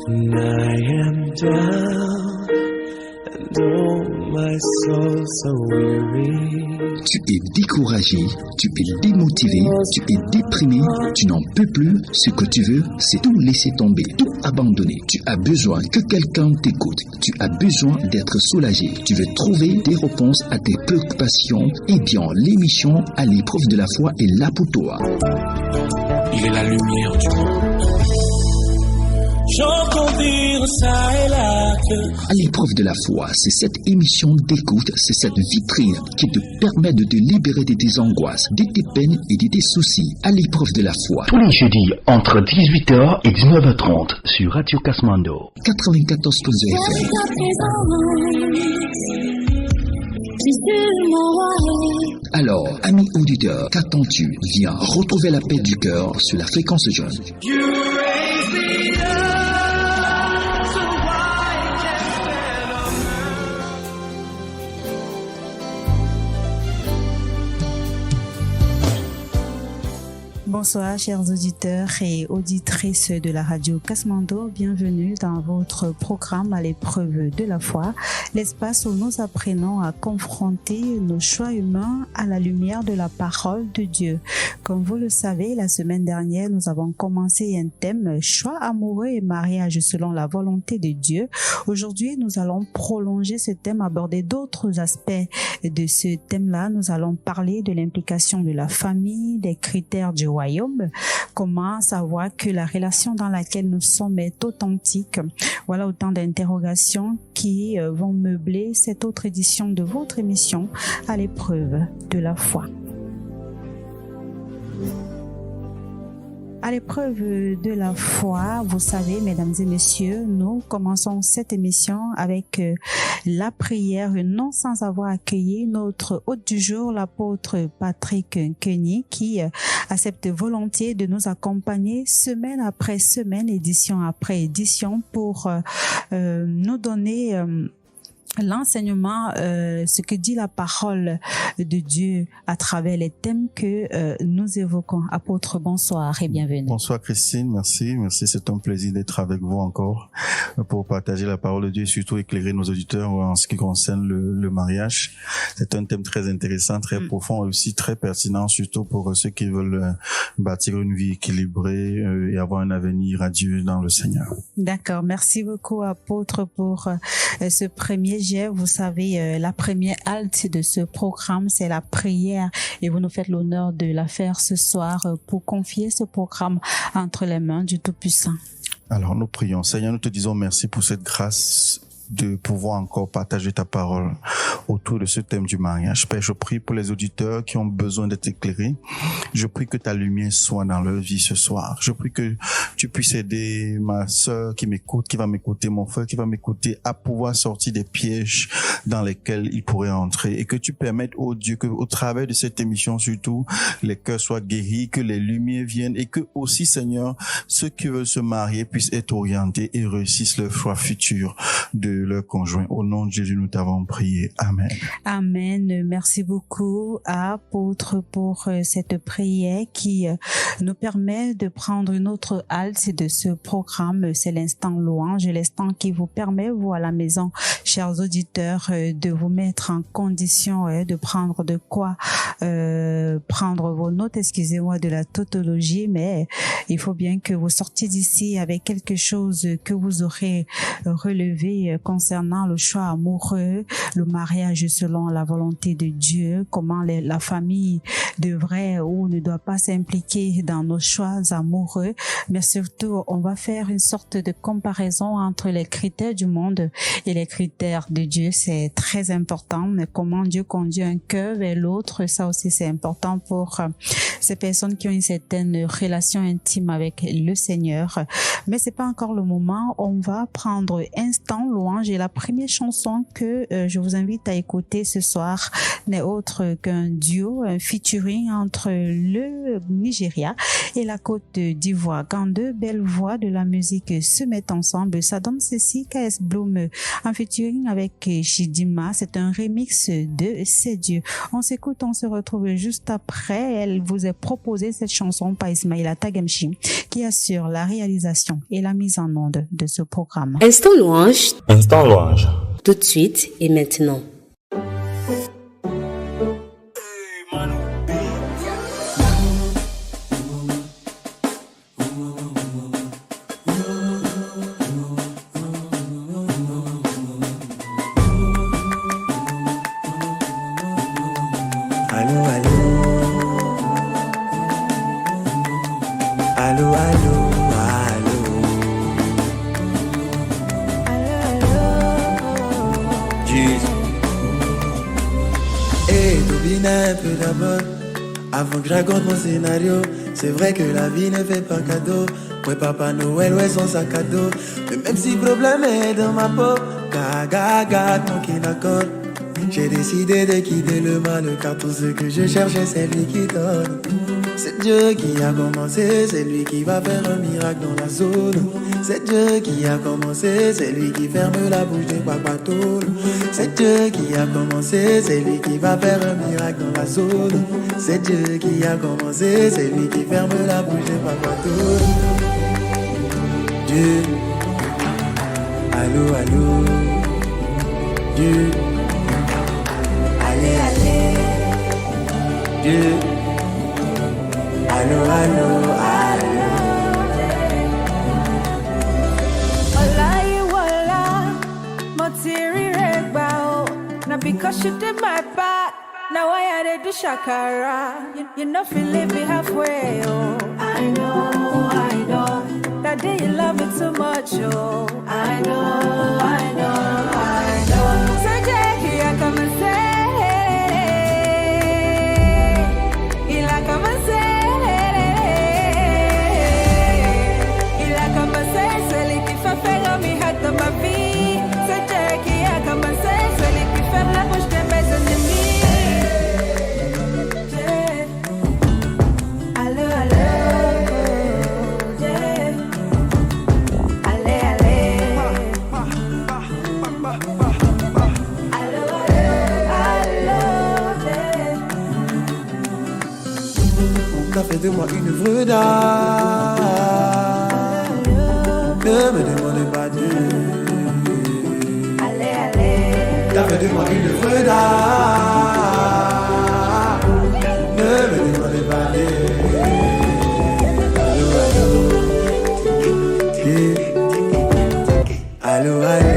And I am down, and oh my soul so weary. Tu es découragé, tu es démotivé, tu es déprimé, tu n'en peux plus. Ce que tu veux, c'est tout laisser tomber, tout abandonner. Tu as besoin que quelqu'un t'écoute. Tu as besoin d'être soulagé. Tu veux trouver des réponses à tes préoccupations. Eh bien, l'émission À l'épreuve de la foi est là pour toi. Il est la lumière du monde. J'entends dire ça et là que... À l'épreuve de la foi, c'est cette émission d'écoute, c'est cette vitrine qui te permet de te libérer de tes angoisses, de tes peines et de tes soucis. À l'épreuve de la foi. Tous les jeudis, entre 18h et 19h30 sur Radio Kasmando. 94.2 FM. Alors, ami auditeur, qu'attends-tu? Viens retrouver la paix du cœur sur la fréquence jaune. Bonsoir chers auditeurs et auditrices de la radio Kasmando, bienvenue dans votre programme À l'épreuve de la foi, l'espace où nous apprenons à confronter nos choix humains à la lumière de la parole de Dieu. Comme vous le savez, la semaine dernière, nous avons commencé un thème choix amoureux et mariage selon la volonté de Dieu. Aujourd'hui, nous allons prolonger ce thème, aborder d'autres aspects de ce thème-là. Nous allons parler de l'implication de la famille, des critères du royaume, comment savoir que la relation dans laquelle nous sommes est authentique. Voilà autant d'interrogations qui vont meubler cette autre édition de votre émission À l'épreuve de la foi. À l'épreuve de la foi, vous savez, mesdames et messieurs, nous commençons cette émission avec la prière, non sans avoir accueilli notre hôte du jour, l'apôtre Patrick Kenny, qui accepte volontiers de nous accompagner semaine après semaine, édition après édition, pour nous donner l'enseignement, ce que dit la parole de Dieu à travers les thèmes que nous évoquons. Apôtre, bonsoir et bienvenue. Bonsoir Christine, merci, c'est un plaisir d'être avec vous encore pour partager la parole de Dieu et surtout éclairer nos auditeurs en ce qui concerne le mariage. C'est un thème très intéressant, très profond et aussi très pertinent, surtout pour ceux qui veulent bâtir une vie équilibrée et avoir un avenir radieux dans le Seigneur. D'accord, merci beaucoup apôtre pour ce premier jet. Vous savez, la première halte de ce programme, c'est la prière et vous nous faites l'honneur de la faire ce soir pour confier ce programme entre les mains du Tout-Puissant. Alors nous prions. Seigneur, nous te disons merci pour cette grâce de pouvoir encore partager ta parole autour de ce thème du mariage. Père, je prie pour les auditeurs qui ont besoin d'être éclairés. Je prie que ta lumière soit dans leur vie ce soir. Je prie que tu puisses aider ma sœur qui m'écoute, qui va m'écouter, mon frère qui va m'écouter, à pouvoir sortir des pièges dans lesquels ils pourraient entrer et que tu permettes, oh Dieu, que au travers de cette émission surtout, les cœurs soient guéris, que les lumières viennent et que aussi, Seigneur, ceux qui veulent se marier puissent être orientés et réussissent leur choix futur de leur conjoint. Au nom de Jésus, nous t'avons prié. Amen. Amen. Merci beaucoup, apôtre, pour cette prière qui nous permet de prendre une autre halte de ce programme. C'est l'instant louange, l'instant qui vous permet, vous à la maison, chers auditeurs, de vous mettre en condition de prendre de quoi prendre vos notes, excusez-moi de la tautologie, mais il faut bien que vous sortiez d'ici avec quelque chose que vous aurez relevé concernant le choix amoureux, le mariage selon la volonté de Dieu, comment la famille devrait ou ne doit pas s'impliquer dans nos choix amoureux, mais surtout on va faire une sorte de comparaison entre les critères du monde et les critères de Dieu. C'est très important, mais comment Dieu conduit un cœur vers l'autre, ça aussi c'est important pour ces personnes qui ont une certaine relation intime avec le Seigneur. Mais c'est pas encore le moment. On va prendre instant louange et la première chanson que je vous invite à écouter ce soir n'est autre qu'un duo, un featuring entre le Nigeria et la Côte d'Ivoire. Quand deux belles voix de la musique se mettent ensemble, ça donne ceci, KS Bloom en featuring avec Shidi Dima. C'est un remix de C'est Dieu. On s'écoute, on se retrouve juste après. Elle vous a proposé cette chanson par Ismaïla Tagemchi qui assure la réalisation et la mise en onde de ce programme. Instant louange. Instant louange. Tout de suite et maintenant. Avant que je raconte mon scénario, c'est vrai que la vie ne fait pas cadeau. Ouais, Papa Noël, ouais, son sac à dos. Mais même si le problème est dans ma peau, gaga, mon qui d'accord. J'ai décidé de quitter le mal, car tout ce que je cherchais, c'est lui qui donne. C'est Dieu qui a commencé, c'est lui qui va faire un miracle dans la zone. C'est Dieu qui a commencé, c'est lui qui ferme la bouche des papatounes. C'est Dieu qui a commencé, c'est lui qui va faire un miracle dans la zone. C'est Dieu qui a commencé, c'est lui qui ferme la bouche des papatounes. Dieu, allô, allô, Dieu, allez, allez, Dieu, allô, allô, allô. Now because you did my part, now I had to do shakara. You know feel leave me halfway, oh. I know. That day you love me too much, oh. I know. So Jackie, I come and say, il a come and say, c'est lui qui fait faire mi hâte dans ma vie. C'est Jackie, I come and say. La bouche de mes ennemis. Yeah. Allô, allô. Yeah. Allez, allez. Allô, allô, yeah. T'as fait de moi une œuvre d'art. Ne me demandez pas de. T'as fait de moi une œuvre d'art. Ne me demandez pas allô, allô, allô.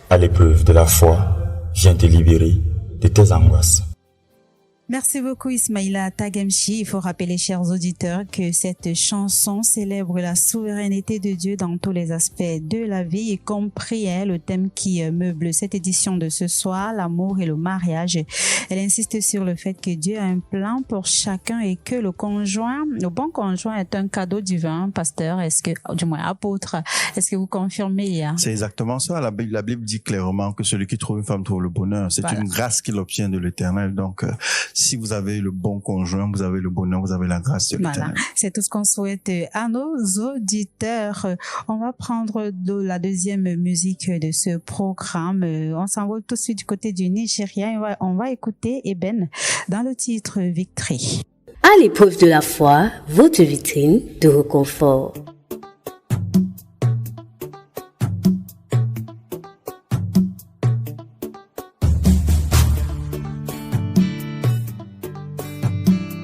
À l'épreuve de la foi, viens te libérer de tes angoisses. Merci beaucoup Ismaïla Tagemchi. Il faut rappeler, chers auditeurs, que cette chanson célèbre la souveraineté de Dieu dans tous les aspects de la vie, y compris le thème qui meuble cette édition de ce soir, l'amour et le mariage. Elle insiste sur le fait que Dieu a un plan pour chacun et que le bon conjoint est un cadeau divin. Pasteur, du moins apôtre, est-ce que vous confirmez? C'est exactement ça. La Bible dit clairement que celui qui trouve une femme trouve le bonheur. C'est une grâce qu'il obtient de l'Éternel. Donc, si vous avez le bon conjoint, vous avez le bonheur, vous avez la grâce de l'Éternel. Voilà. C'est tout ce qu'on souhaite à nos auditeurs. On va prendre la deuxième musique de ce programme. On s'envole tout de suite du côté du Nigeria et on va écouter Eben dans le titre Victory. À l'épreuve de la foi, votre vitrine de réconfort.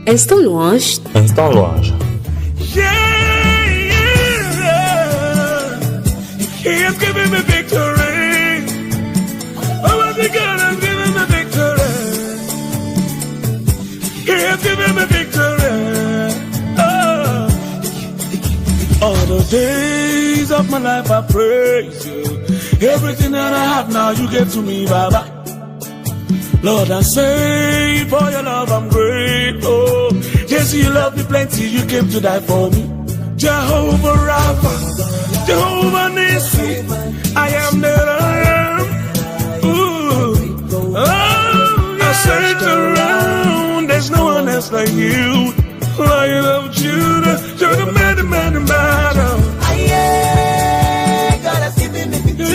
Instant louange. Instant louange. Yeah. He has given me victory. Oh, my God has given me victory. He has given me victory. Oh. All the days of my life I praise you. Everything that I have now, you gave to me, Baba. Lord, I say for your love, I'm grateful. Yes, you love me plenty, you came to die for me. Jehovah Rapha, Jehovah Nissi, I am that I am. Ooh, oh, I searched around, there's no one else like you. Lion of Judah, you're the man. God has given me victory. He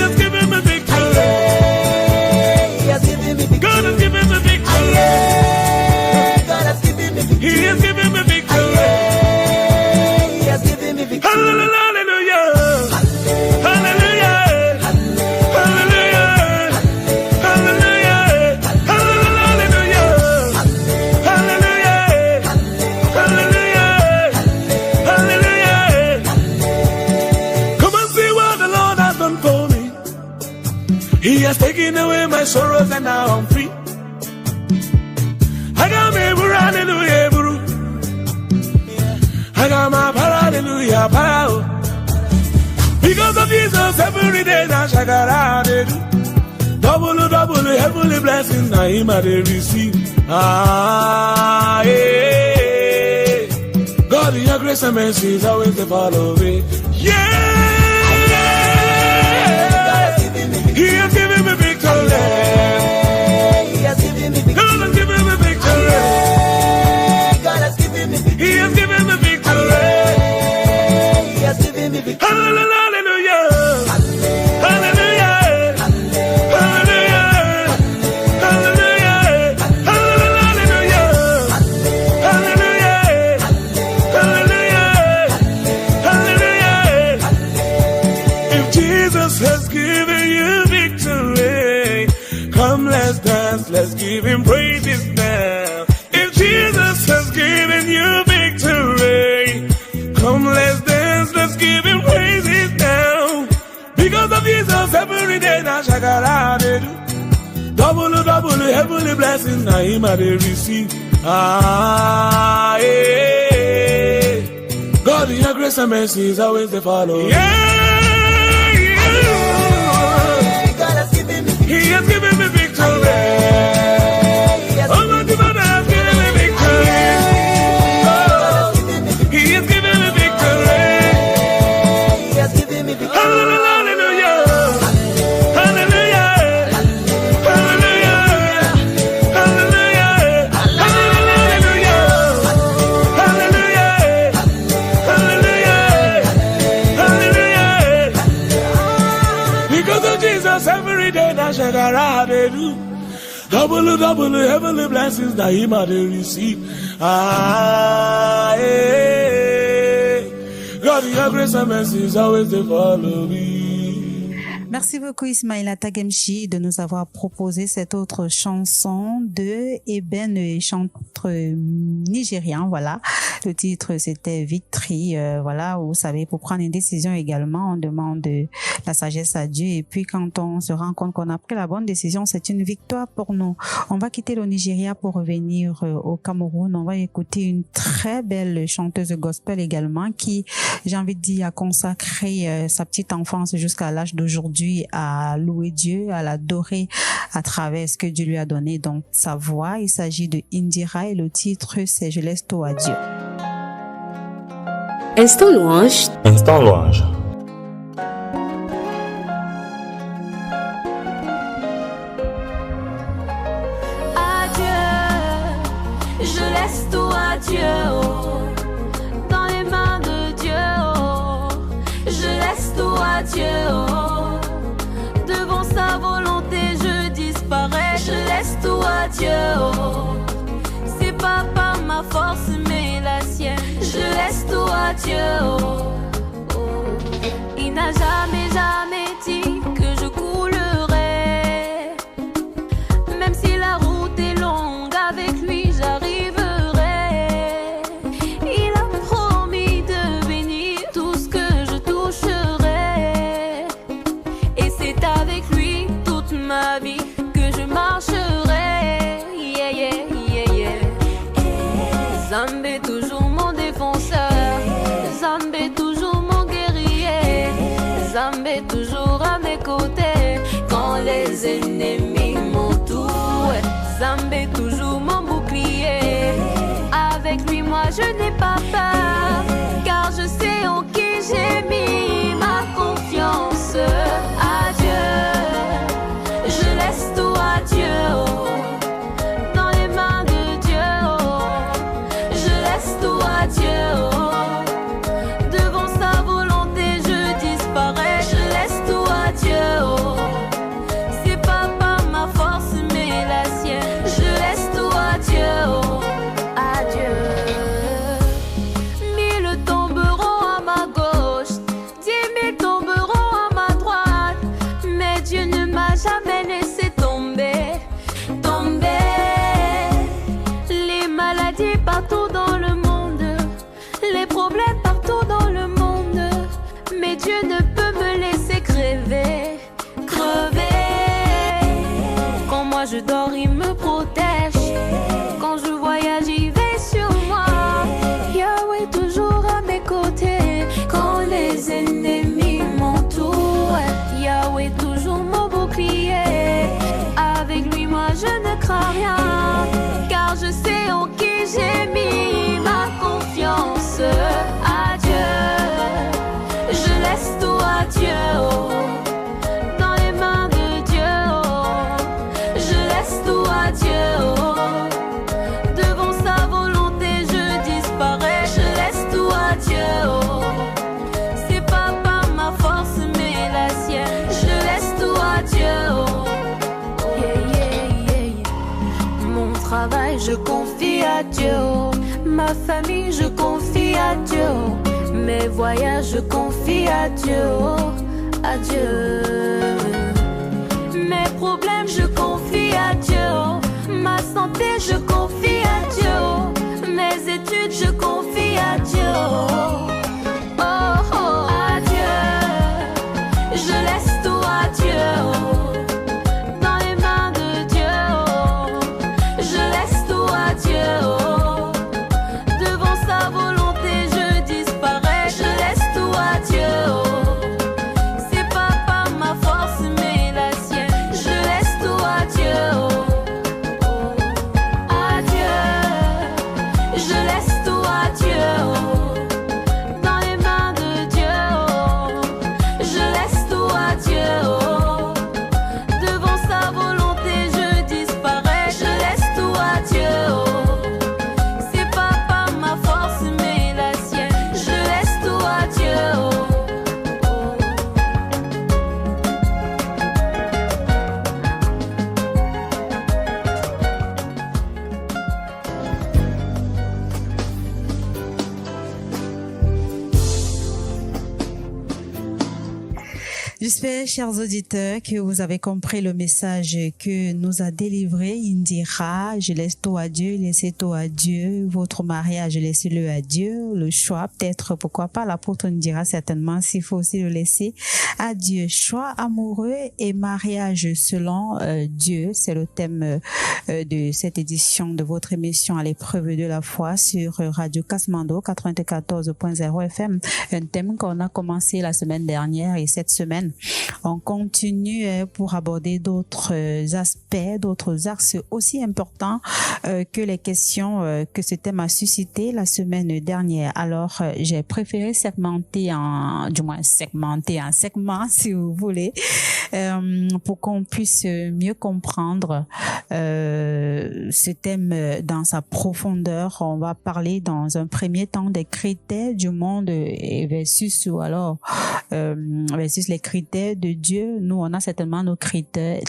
has given me victory. God has given me victory. God has given me victory. He has given me victory. He has given me victory. Hallelujah. He has taken away my sorrows and now I'm free. I got me, hallelujah, bro. I got my hallelujah, power. Because of Jesus, every day now shakara they do. Double, heavenly blessings now him I they receive. Ah, yeah. God, your grace and mercy is always the follow me. Yeah. He has given me victory. He has given me victory. God has given me victory. God has given me victory. He has given me victory. He has given me victory. Hallelujah. Let's give him praises now. If Jesus has given you victory, come let's dance, let's give him praises now. Because of Jesus, every day now shakara they do. Double, heavenly blessings now him I they receive. Ah, yeah. God, your grace and mercy is always the follow. Yeah. God has given me victory. He has given me victory. Double, heavenly blessings that him I they receive. Ah, yeah. God, your grace and mercy is always the follow me. Merci beaucoup Ismaïla Tagemchi de nous avoir proposé cette autre chanson de Eben, chanteur nigérien, voilà. Le titre c'était Victory, voilà, vous savez, pour prendre une décision également, on demande la sagesse à Dieu et puis quand on se rend compte qu'on a pris la bonne décision, c'est une victoire pour nous. On va quitter le Nigeria pour revenir au Cameroun, on va écouter une très belle chanteuse gospel également qui, j'ai envie de dire, a consacré sa petite enfance jusqu'à l'âge d'aujourd'hui à louer Dieu, à l'adorer à travers ce que Dieu lui a donné, donc sa voix. Il s'agit de Indira et le titre c'est Je laisse tout à Dieu. Instant louange. Instant louange. Adieu, je laisse tout à Dieu, oh, dans les mains de Dieu, oh, je laisse tout à Dieu, oh, devant sa volonté je disparais, je laisse tout à Dieu, oh, c'est pas par ma force mais la sienne, je laisse tout à Dieu, oh, oh. Il n'a jamais dit que je coulerais, même si la route est longue, avec lui j'arriverai. Il a promis de bénir tout ce que je toucherai, et c'est avec lui toute ma vie que je marcherai. Yeah, yeah, yeah, yeah. Zambé toujours mon défenseur, Zambé toujours mon guerrier, Zambé toujours à mes côtés. je n'ai pas peur, car je sais en qui j'ai mis ma confiance. Adieu, je laisse tout à Dieu, dans les mains de Dieu. Je laisse tout à Dieu, devant sa volonté je disparais. Je laisse tout à Dieu, c'est pas par ma force mais la sienne. Je laisse tout à Dieu, adieu. Mille tomberont à ma gauche, 10 000 tomberont à ma droite, mais Dieu ne m'a jamais laissé tomber, tomber. Les maladies partout dans le monde, les problèmes partout dans le monde, mais Dieu ne peut me laisser crever, crever. Quand moi je dors, il me protège. Quand je voyage, il veille sur moi. Yahweh toujours à mes côtés. Quand les ennemis m'entourent, Yahweh toujours mon bouclier. Avec lui, moi je ne crains rien, car je sais en qui j'ai mis ma confiance. Adieu, je laisse tout à Dieu, dans les mains de Dieu. Je laisse tout à Dieu, devant sa volonté je disparais. Je laisse tout à Dieu, c'est pas par ma force mais la sienne. Je laisse tout à Dieu, yeah, yeah, yeah. Mon travail je confie à Dieu, ma famille je confie à Dieu, mes voyages je confie à Dieu, à Dieu. Mes problèmes je confie à Dieu, ma santé je confie à Dieu, mes études je confie à Dieu. Oh, oh, à Dieu, je laisse tout à Dieu, dans les mains de Dieu. Je laisse tout à Dieu, devant sa volonté je disparais. Je laisse tout à Dieu, c'est pas par ma force mais la sienne. Je laisse tout à Dieu, à Dieu. Je laisse tout à Dieu, dans les mains de Dieu. Je laisse tout à Dieu, devant sa volonté je disparais. Je laisse tout à Dieu, c'est pas par ma force mais la sienne. Je laisse tout à Dieu. J'espère, chers auditeurs, que vous avez compris le message que nous a délivré Indira. Je laisse tout à Dieu, laissez tout à Dieu. Votre mariage, laissez-le à Dieu. Le choix, peut-être, pourquoi pas, l'apôtre Indira, certainement, s'il faut aussi le laisser à Dieu. Choix amoureux et mariage selon Dieu, c'est le thème de cette édition de votre émission à l'épreuve de la foi sur Radio Kasmando 94.0 FM. Un thème qu'on a commencé la semaine dernière et cette semaine, on continue pour aborder d'autres aspects, d'autres axes aussi importants que les questions que ce thème a suscité la semaine dernière. Alors, j'ai préféré segmenter en segment, si vous voulez, pour qu'on puisse mieux comprendre ce thème dans sa profondeur. On va parler dans un premier temps des critères du monde versus les critères de Dieu. Nous, on a certainement nos critères.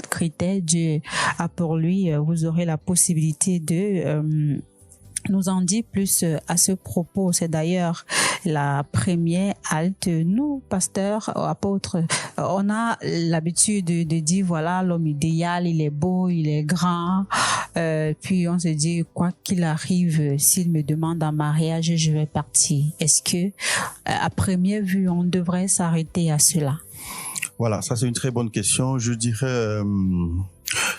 Dieu a pour lui. Vous aurez la possibilité de nous en dire plus à ce propos. C'est d'ailleurs la première halte. Nous, pasteurs, apôtres, on a l'habitude de dire, voilà, l'homme idéal, il est beau, il est grand. Puis on se dit, quoi qu'il arrive, s'il me demande en mariage, je vais partir. Est-ce que, à première vue, on devrait s'arrêter à cela? Voilà, ça c'est une très bonne question. Je dirais,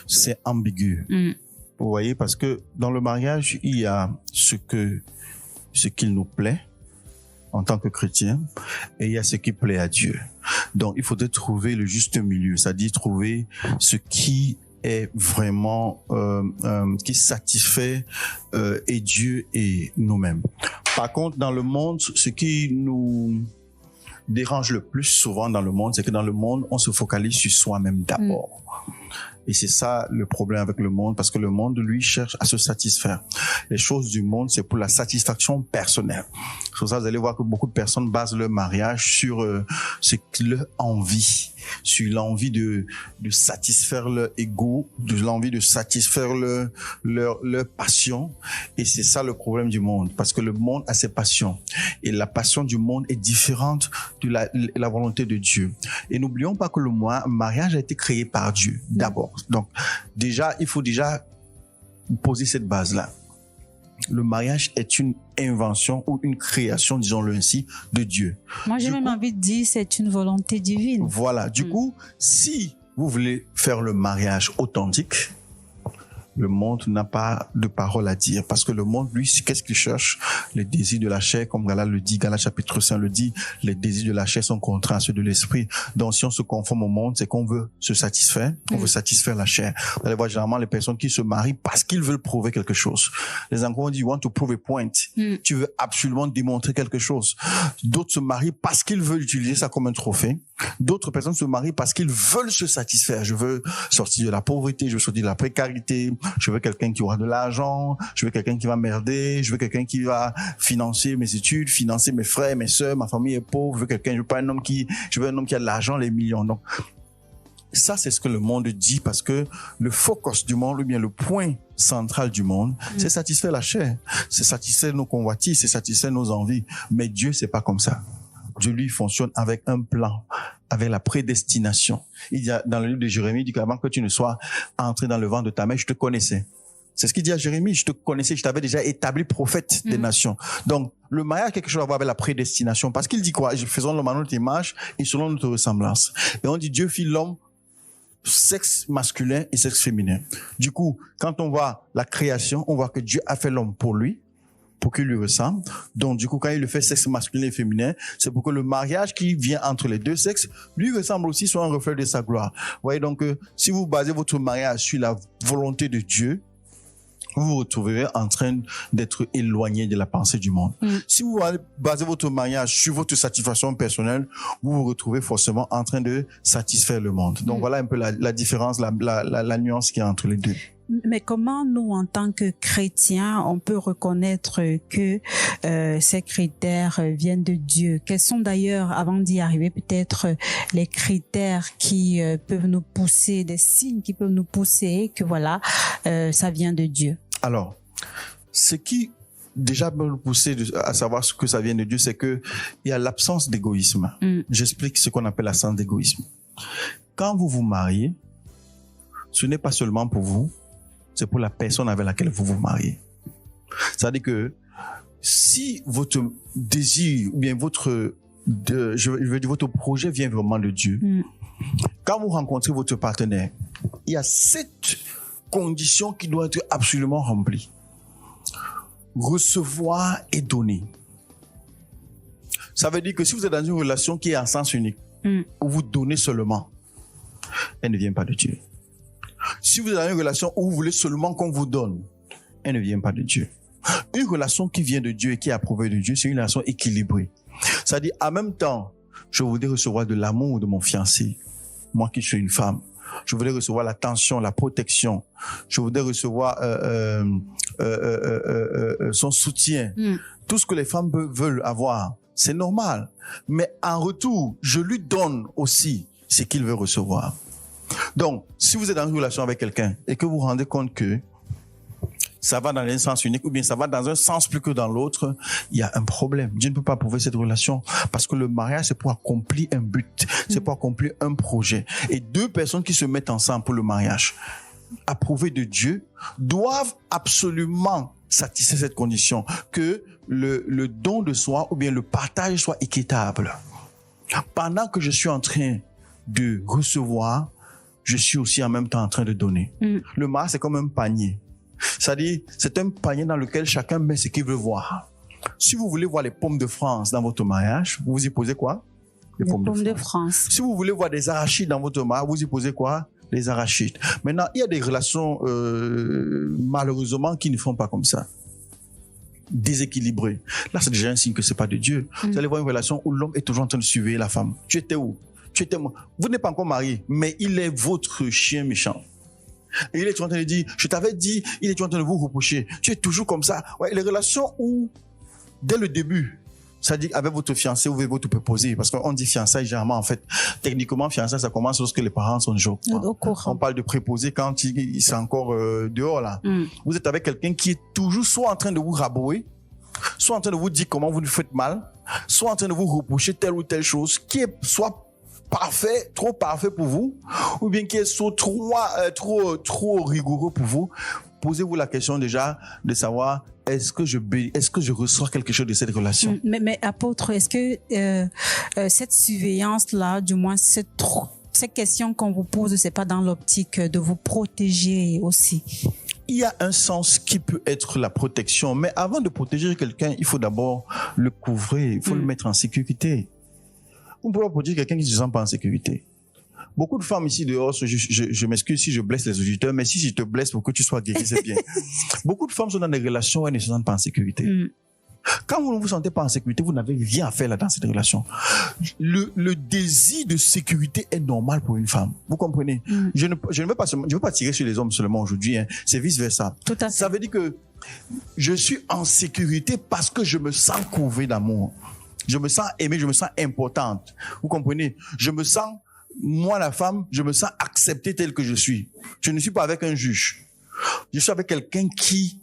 c'est ambigu. Vous voyez, parce que dans le mariage, il y a ce qu'il nous plaît en tant que chrétien, et il y a ce qui plaît à Dieu. Donc, il faudrait trouver le juste milieu, c'est-à-dire trouver ce qui est vraiment qui satisfait et Dieu et nous-mêmes. Par contre, dans le monde, ce qui nous dérange le plus souvent dans le monde, c'est que dans le monde, on se focalise sur soi-même d'abord. Et c'est ça le problème avec le monde, parce que le monde, lui, cherche à se satisfaire. Les choses du monde, c'est pour la satisfaction personnelle. C'est pour ça, vous allez voir que beaucoup de personnes basent leur mariage sur ce leur envie, sur l'envie de satisfaire leur ego, de l'envie de satisfaire leur passion. Et c'est ça le problème du monde, parce que le monde a ses passions. Et la passion du monde est différente de la volonté de Dieu. Et n'oublions pas que le mariage a été créé par Dieu, d'abord. Donc, déjà, il faut déjà poser cette base-là. Le mariage est une invention ou une création, disons-le ainsi, de Dieu. Moi, j'ai même envie de dire c'est une volonté divine. Voilà. Du coup, si vous voulez faire le mariage authentique, le monde n'a pas de parole à dire, parce que le monde, lui, qu'est-ce qu'il cherche? Les désirs de la chair, comme Galates le dit, Galates chapitre 5 le dit, les désirs de la chair sont contraires à ceux de l'esprit. Donc, si on se conforme au monde, c'est qu'on veut se satisfaire, on veut satisfaire la chair. Vous allez voir généralement les personnes qui se marient parce qu'ils veulent prouver quelque chose. Les Anglais ont dit, you want to prove a point. Tu veux absolument démontrer quelque chose. D'autres se marient parce qu'ils veulent utiliser ça comme un trophée. D'autres personnes se marient parce qu'ils veulent se satisfaire. Je veux sortir de la pauvreté, je veux sortir de la précarité, je veux quelqu'un qui aura de l'argent, je veux quelqu'un qui va m'aider, je veux quelqu'un qui va financer mes études, financer mes frères, mes sœurs, ma famille est pauvre, je veux un homme qui a de l'argent, les millions. Donc, ça, c'est ce que le monde dit, parce que le focus du monde, ou bien le point central du monde, c'est satisfaire la chair, c'est satisfaire nos convoitises, c'est satisfaire nos envies. Mais Dieu, c'est pas comme ça. Dieu, lui, fonctionne avec un plan, avec la prédestination. Il y a, dans le livre de Jérémie, il dit qu'avant que tu ne sois entré dans le ventre de ta mère, je te connaissais. C'est ce qu'il dit à Jérémie, je te connaissais, je t'avais déjà établi prophète des nations. Donc, le mariage a quelque chose à voir avec la prédestination, parce qu'il dit quoi? Faisons l'homme à notre image et selon notre ressemblance. Et on dit, Dieu fit l'homme sexe masculin et sexe féminin. Du coup, quand on voit la création, on voit que Dieu a fait l'homme pour lui, pour qu'il lui ressemble. Donc, du coup, quand il le fait sexe masculin et féminin, c'est pour que le mariage qui vient entre les deux sexes lui ressemble aussi, soit un reflet de sa gloire. Vous voyez donc, si vous basez votre mariage sur la volonté de Dieu, vous vous retrouverez en train d'être éloigné de la pensée du monde. Si vous basez votre mariage sur votre satisfaction personnelle, vous vous retrouvez forcément en train de satisfaire le monde. Donc, voilà un peu la différence, la nuance qu'il y a entre les deux. Mais comment nous, en tant que chrétiens, on peut reconnaître que ces critères viennent de Dieu? Quels sont d'ailleurs, avant d'y arriver, peut-être les critères qui peuvent nous pousser, des signes qui peuvent nous pousser que voilà, ça vient de Dieu? Alors, ce qui déjà peut nous pousser à savoir ce que ça vient de Dieu, c'est que il y a l'absence d'égoïsme. J'explique ce qu'on appelle l'absence d'égoïsme. Quand vous vous mariez, ce n'est pas seulement pour vous, c'est pour la personne avec laquelle vous vous mariez. C'est-à-dire que si votre désir ou bien votre projet vient vraiment de Dieu, quand vous rencontrez votre partenaire, il y a 7 conditions qui doivent être absolument remplies. Recevoir et donner. Ça veut dire que si vous êtes dans une relation qui est en sens unique, où vous donnez seulement, elle ne vient pas de Dieu. Si vous êtes dans une relation où vous voulez seulement qu'on vous donne, elle ne vient pas de Dieu. Une relation qui vient de Dieu et qui est approuvée de Dieu, c'est une relation équilibrée. C'est-à-dire, en même temps, je voudrais recevoir de l'amour de mon fiancé, moi qui suis une femme. Je voudrais recevoir l'attention, la protection. Je voudrais recevoir son soutien. Tout ce que les femmes veulent avoir, c'est normal. Mais en retour, je lui donne aussi ce qu'il veut recevoir. Donc, si vous êtes dans une relation avec quelqu'un et que vous vous rendez compte que ça va dans un sens unique ou bien ça va dans un sens plus que dans l'autre, il y a un problème. Dieu ne peut pas approuver cette relation parce que le mariage, c'est pour accomplir un but, c'est pour accomplir un projet. Et 2 personnes qui se mettent ensemble pour le mariage, approuvées de Dieu, doivent absolument satisfaire cette condition, que le don de soi ou bien le partage soit équitable. Pendant que je suis en train de recevoir, je suis aussi en même temps en train de donner. Le mariage, c'est comme un panier. C'est-à-dire, c'est un panier dans lequel chacun met ce qu'il veut voir. Si vous voulez voir les pommes de France dans votre mariage, vous y posez quoi? Les pommes de France. Si vous voulez voir des arachides dans votre mariage, vous y posez quoi? les arachides. Maintenant, il y a des relations, malheureusement, qui ne font pas comme ça. Déséquilibrées. Là, c'est déjà un signe que c'est pas de Dieu. Vous allez voir une relation où l'homme est toujours en train de surveiller la femme. Tu étais où? Tu étais moi. Vous n'êtes pas encore marié, mais il est votre chien méchant. Et il est toujours en train de dire, je t'avais dit, il est toujours en train de vous reprocher. Tu es toujours comme ça. Ouais, les relations où, dès le début, ça dit avec votre fiancé ou avec votre préposé, parce qu'on dit fiançailles généralement, en fait, techniquement, fiançailles, ça commence lorsque les parents sont déjà au courant. On parle de préposé quand il c'est encore dehors, là. Vous êtes avec quelqu'un qui est toujours soit en train de vous rabrouer, soit en train de vous dire comment vous nous faites mal, soit en train de vous reprocher telle ou telle chose, qui est soit parfait, trop parfait pour vous, ou bien qui est soit trop rigoureux pour vous. Posez-vous la question déjà de savoir est-ce que je reçois quelque chose de cette relation. Mais apôtre, est-ce que cette surveillance-là, du moins cette question qu'on vous pose, c'est pas dans l'optique de vous protéger aussi? Il y a un sens qui peut être la protection, mais avant de protéger quelqu'un, il faut d'abord le couvrir, il faut le mettre en sécurité. Vous ne pouvez pas protéger quelqu'un qui ne se sent pas en sécurité. Beaucoup de femmes ici dehors, je m'excuse si je blesse les auditeurs, mais si je te blesse pour que tu sois guéri, c'est bien. Beaucoup de femmes sont dans des relations où elles ne se sentent pas en sécurité. Quand vous ne vous sentez pas en sécurité, vous n'avez rien à faire là dans cette relation. Le désir de sécurité est normal pour une femme. Vous comprenez? Je ne veux pas tirer sur les hommes seulement aujourd'hui. Hein. C'est vice versa. Tout à fait. Ça veut dire que je suis en sécurité parce que je me sens couvré d'amour. Je me sens aimée, je me sens importante. Vous comprenez? Je me sens, moi la femme, je me sens acceptée telle que je suis. Je ne suis pas avec un juge. Je suis avec quelqu'un qui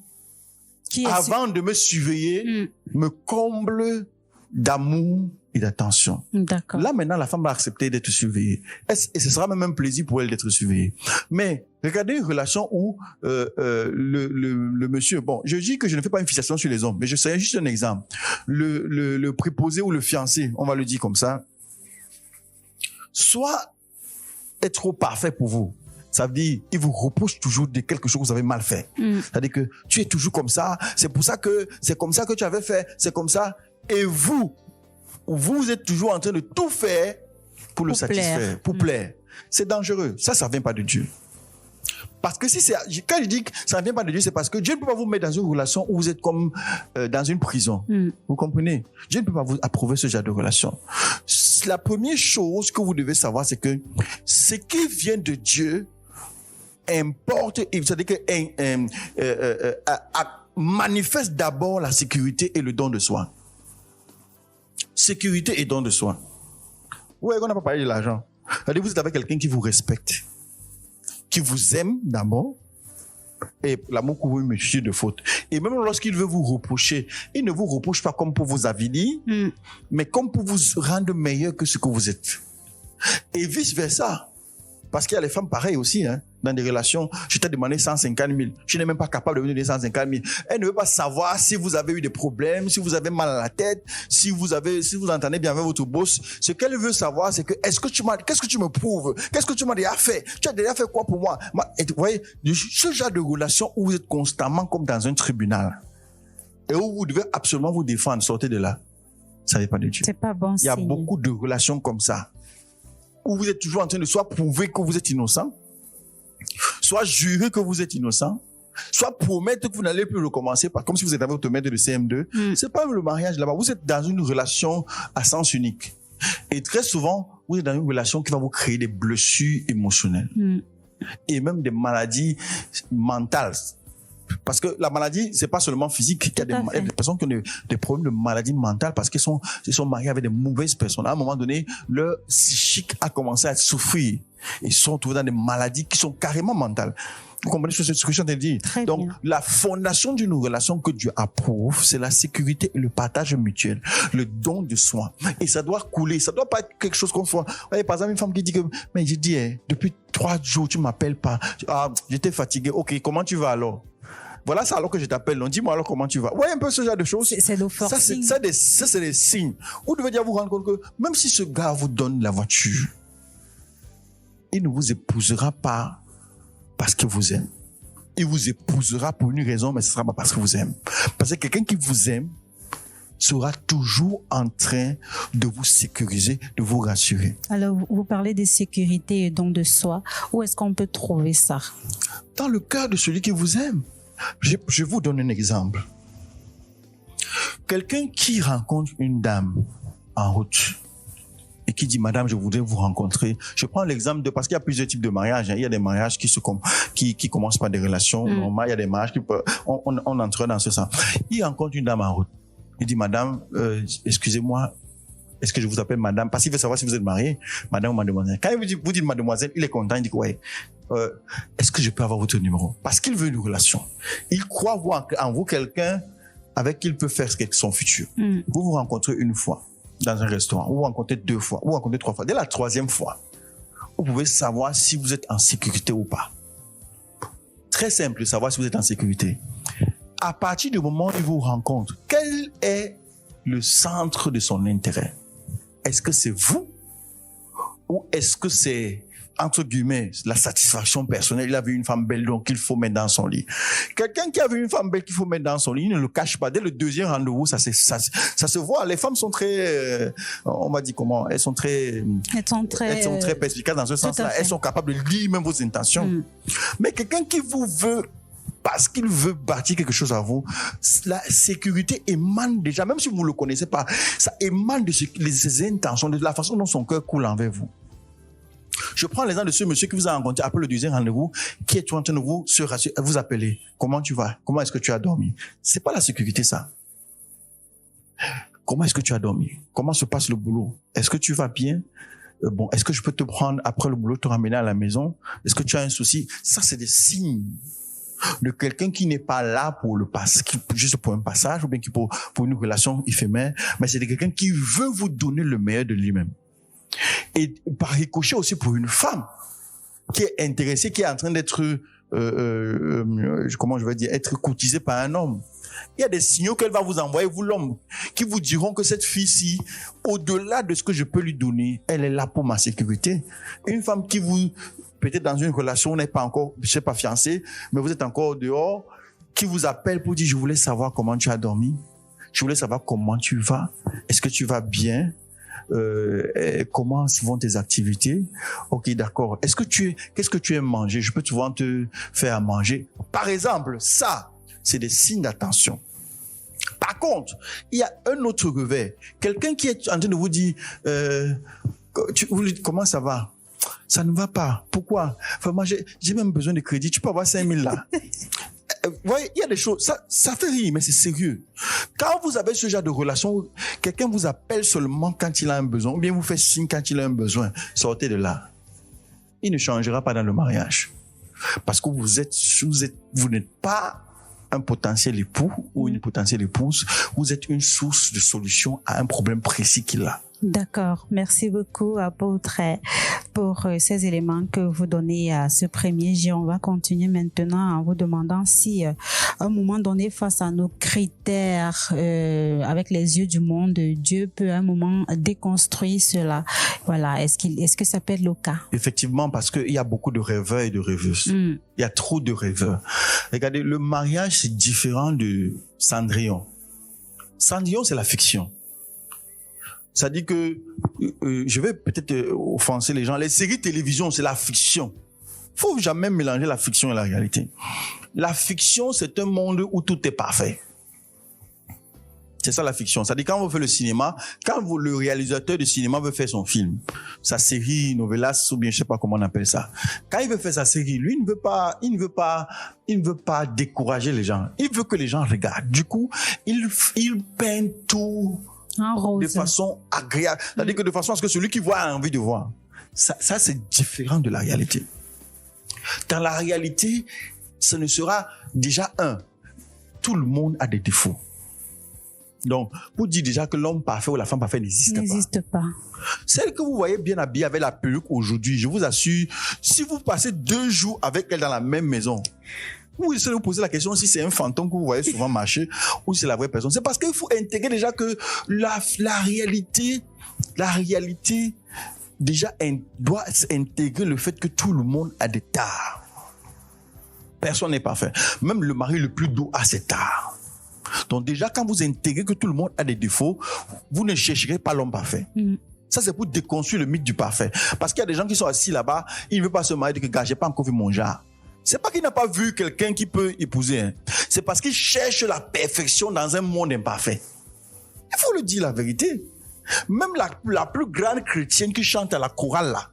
avant de me surveiller, me comble d'amour et d'attention. D'accord. Là, maintenant, la femme va accepter d'être surveillée. Et ce sera même un plaisir pour elle d'être surveillée. Mais regardez une relation où le monsieur... Bon, je dis que je ne fais pas une fixation sur les hommes, mais je sais juste un exemple. Le préposé ou le fiancé, on va le dire comme ça, soit est trop parfait pour vous. Ça veut dire, il vous reproche toujours de quelque chose que vous avez mal fait. C'est-à-dire que tu es toujours comme ça, c'est pour ça que c'est comme ça que tu avais fait, c'est comme ça. Et vous êtes toujours en train de tout faire pour le satisfaire, pour plaire. C'est dangereux. Ça vient pas de Dieu. Parce que quand je dis que ça ne vient pas de Dieu, c'est parce que Dieu ne peut pas vous mettre dans une relation où vous êtes comme dans une prison. Vous comprenez? Dieu ne peut pas vous approuver ce genre de relation. La première chose que vous devez savoir, c'est que ce qui vient de Dieu importe, c'est-à-dire que manifeste d'abord la sécurité et le don de soi. Sécurité et don de soi. Ouais, on n'a pas parlé de l'argent. C'est-à-dire vous êtes avec quelqu'un qui vous respecte, qui vous aime d'abord, et l'amour couvre une multitude de fautes. Et même lorsqu'il veut vous reprocher, il ne vous reproche pas comme pour vous avilir, mais comme pour vous rendre meilleur que ce que vous êtes. Et vice versa. Parce qu'il y a les femmes pareilles aussi, hein, dans des relations. Je t'ai demandé 150 000. Tu n'es même pas capable de venir de 150 000. Elle ne veut pas savoir si vous avez eu des problèmes, si vous avez mal à la tête, si vous entendez bien avec votre boss. Ce qu'elle veut savoir, c'est que qu'est-ce que tu me prouves? Qu'est-ce que tu m'as déjà fait? Tu as déjà fait quoi pour moi? Et vous voyez, ce genre de relation où vous êtes constamment comme dans un tribunal et où vous devez absolument vous défendre, sortez de là. Ça n'est pas de Dieu. C'est pas bon. Il y a beaucoup de relations comme ça, où vous êtes toujours en train de soit prouver que vous êtes innocent, soit jurer que vous êtes innocent, soit promettre que vous n'allez plus recommencer, comme si vous êtes avec votre maître de CM2. C'est pas le mariage là-bas. Vous êtes dans une relation à sens unique. Et très souvent, vous êtes dans une relation qui va vous créer des blessures émotionnelles. Et même des maladies mentales. Parce que la maladie, c'est pas seulement physique. Il y a des personnes qui ont des problèmes de maladie mentale parce qu'ils sont mariés avec des mauvaises personnes. À un moment donné, leur psychique a commencé à souffrir. Ils sont trouvés dans des maladies qui sont carrément mentales. Vous comprenez ce que je suis en train de dire? Donc, la fondation d'une relation que Dieu approuve, c'est la sécurité et le partage mutuel, le don de soi. Et ça doit couler. Ça doit pas être quelque chose qu'on soit. Vous voyez, par exemple, une femme qui dit que, mais j'ai dit, depuis 3 jours, tu m'appelles pas. Ah, j'étais fatigué. Ok, comment tu vas alors? Voilà, ça alors que je t'appelle. Donc, dis-moi alors comment tu vas. Ouais, un peu ce genre de choses. C'est l'offensive. Ça, c'est des signes. Vous devez déjà vous rendre compte que même si ce gars vous donne la voiture, il ne vous épousera pas parce qu'il vous aime. Il vous épousera pour une raison, mais ce ne sera pas parce qu'il vous aime. Parce que quelqu'un qui vous aime sera toujours en train de vous sécuriser, de vous rassurer. Alors, vous parlez de sécurité et don de soi. Où est-ce qu'on peut trouver ça? Dans le cœur de celui qui vous aime. Je vous donne un exemple. Quelqu'un qui rencontre une dame en route et qui dit, madame, je voudrais vous rencontrer. Je prends l'exemple de, parce qu'il y a plusieurs types de mariages. Il y a des mariages qui commencent par des relations normales. Il y a des mariages qui peuvent, on entre dans ce sens. Il rencontre une dame en route. Il dit, madame, excusez-moi, est-ce que je vous appelle madame? Parce qu'il veut savoir si vous êtes mariée, madame ou mademoiselle. Quand vous dites mademoiselle, il est content, il dit, ouais, est-ce que je peux avoir votre numéro? Parce qu'il veut une relation. Il croit voir en vous quelqu'un avec qui il peut faire son futur. Vous vous rencontrez une fois dans un restaurant, ou vous rencontrez 2 fois, ou vous rencontrez 3 fois. Dès la 3e fois, vous pouvez savoir si vous êtes en sécurité ou pas. Très simple de savoir si vous êtes en sécurité. À partir du moment où il vous rencontre, quel est le centre de son intérêt? Est-ce que c'est vous? Ou est-ce que c'est, entre guillemets, la satisfaction personnelle? Il a vu une femme belle, donc il faut mettre dans son lit. Quelqu'un qui a vu une femme belle qu'il faut mettre dans son lit, il ne le cache pas. Dès le 2e rendez-vous, ça se voit. Les femmes sont très, on va dire comment? Elles sont très perspicaces dans ce sens-là. Elles sont capables de lire même vos intentions. Mais quelqu'un qui vous veut, parce qu'il veut bâtir quelque chose à vous, la sécurité émane déjà, même si vous ne le connaissez pas, ça émane de ses intentions, de la façon dont son cœur coule envers vous. Je prends l'exemple de ce monsieur qui vous a rencontré après le 2e rendez-vous, qui est en train de vous se rassurer, vous appeler. Comment tu vas? Comment est-ce que tu as dormi? C'est pas la sécurité, ça. Comment est-ce que tu as dormi? Comment se passe le boulot? Est-ce que tu vas bien? Bon, est-ce que je peux te prendre après le boulot, te ramener à la maison? Est-ce que tu as un souci? Ça, c'est des signes de quelqu'un qui n'est pas là pour le passage, juste pour un passage, ou bien qui pour une relation éphémère, mais c'est quelqu'un qui veut vous donner le meilleur de lui-même. Et par ricochet aussi pour une femme qui est intéressée, qui est en train d'être, comment je vais dire, être courtisée par un homme. Il y a des signaux qu'elle va vous envoyer, vous l'homme, qui vous diront que cette fille-ci, au-delà de ce que je peux lui donner, elle est là pour ma sécurité. Une femme qui vous, peut-être dans une relation, vous n'êtes pas encore, je sais pas, fiancé, mais vous êtes encore dehors, qui vous appelle pour dire, je voulais savoir comment tu as dormi, je voulais savoir comment tu vas, est-ce que tu vas bien, comment vont tes activités? Ok, d'accord. Qu'est-ce que tu aimes manger? Je peux souvent te faire à manger. Par exemple, ça, c'est des signes d'attention. Par contre, il y a un autre revers. Quelqu'un qui est en train de vous dire, comment ça va? Ça ne va pas. Pourquoi? Enfin, moi, j'ai même besoin de crédit. Tu peux avoir 5 000 là. Vous voyez, il y a des choses, ça fait rire, mais c'est sérieux. Quand vous avez ce genre de relation, quelqu'un vous appelle seulement quand il a un besoin, ou bien vous fait signe quand il a un besoin, sortez de là. Il ne changera pas dans le mariage. Parce que vous n'êtes pas un potentiel époux ou une potentielle épouse, vous êtes une source de solution à un problème précis qu'il a. D'accord. Merci beaucoup, apôtre, pour ces éléments que vous donnez à ce premier jet. On va continuer maintenant en vous demandant si, à un moment donné, face à nos critères, avec les yeux du monde, Dieu peut à un moment déconstruire cela. Voilà. Est-ce que ça peut être le cas? Effectivement, parce qu'il y a beaucoup de rêveurs et de rêveuses. Il y a trop de rêveurs. Regardez, le mariage, c'est différent de Cendrillon. Cendrillon, c'est la fiction. Ça dit que, je vais peut-être offenser les gens, les séries télévision, c'est la fiction. Faut jamais mélanger la fiction et la réalité. La fiction, c'est un monde où tout est parfait. C'est ça la fiction. Ça dit quand on fait le cinéma, quand le réalisateur de cinéma veut faire son film, sa série, novelas, ou bien je sais pas comment on appelle ça. Quand il veut faire sa série, lui, il ne veut pas décourager les gens. Il veut que les gens regardent. Du coup, il peint tout de façon agréable. C'est-à-dire que de façon à ce que celui qui voit a envie de voir. Ça c'est différent de la réalité. Dans la réalité, ce ne sera déjà tout le monde a des défauts. Donc, pour dire déjà que l'homme parfait ou la femme parfaite n'existe pas. Celle que vous voyez bien habillée avec la perruque aujourd'hui, je vous assure, si vous passez 2 jours avec elle dans la même maison, vous essayez de vous poser la question si c'est un fantôme que vous voyez souvent marcher ou si c'est la vraie personne. C'est parce qu'il faut intégrer déjà que la réalité déjà doit intégrer le fait que tout le monde a des tares. Personne n'est parfait. Même le mari le plus doux a ses tares. Donc déjà, quand vous intégrez que tout le monde a des défauts, vous ne chercherez pas l'homme parfait. Ça, c'est pour déconstruire le mythe du parfait. Parce qu'il y a des gens qui sont assis là-bas, ils ne veulent pas se marier, que j'ai pas encore vu mon genre. C'est pas qu'il n'a pas vu quelqu'un qui peut épouser. Hein. C'est parce qu'il cherche la perfection dans un monde imparfait. Il faut le dire la vérité. Même la plus grande chrétienne qui chante à la chorale là,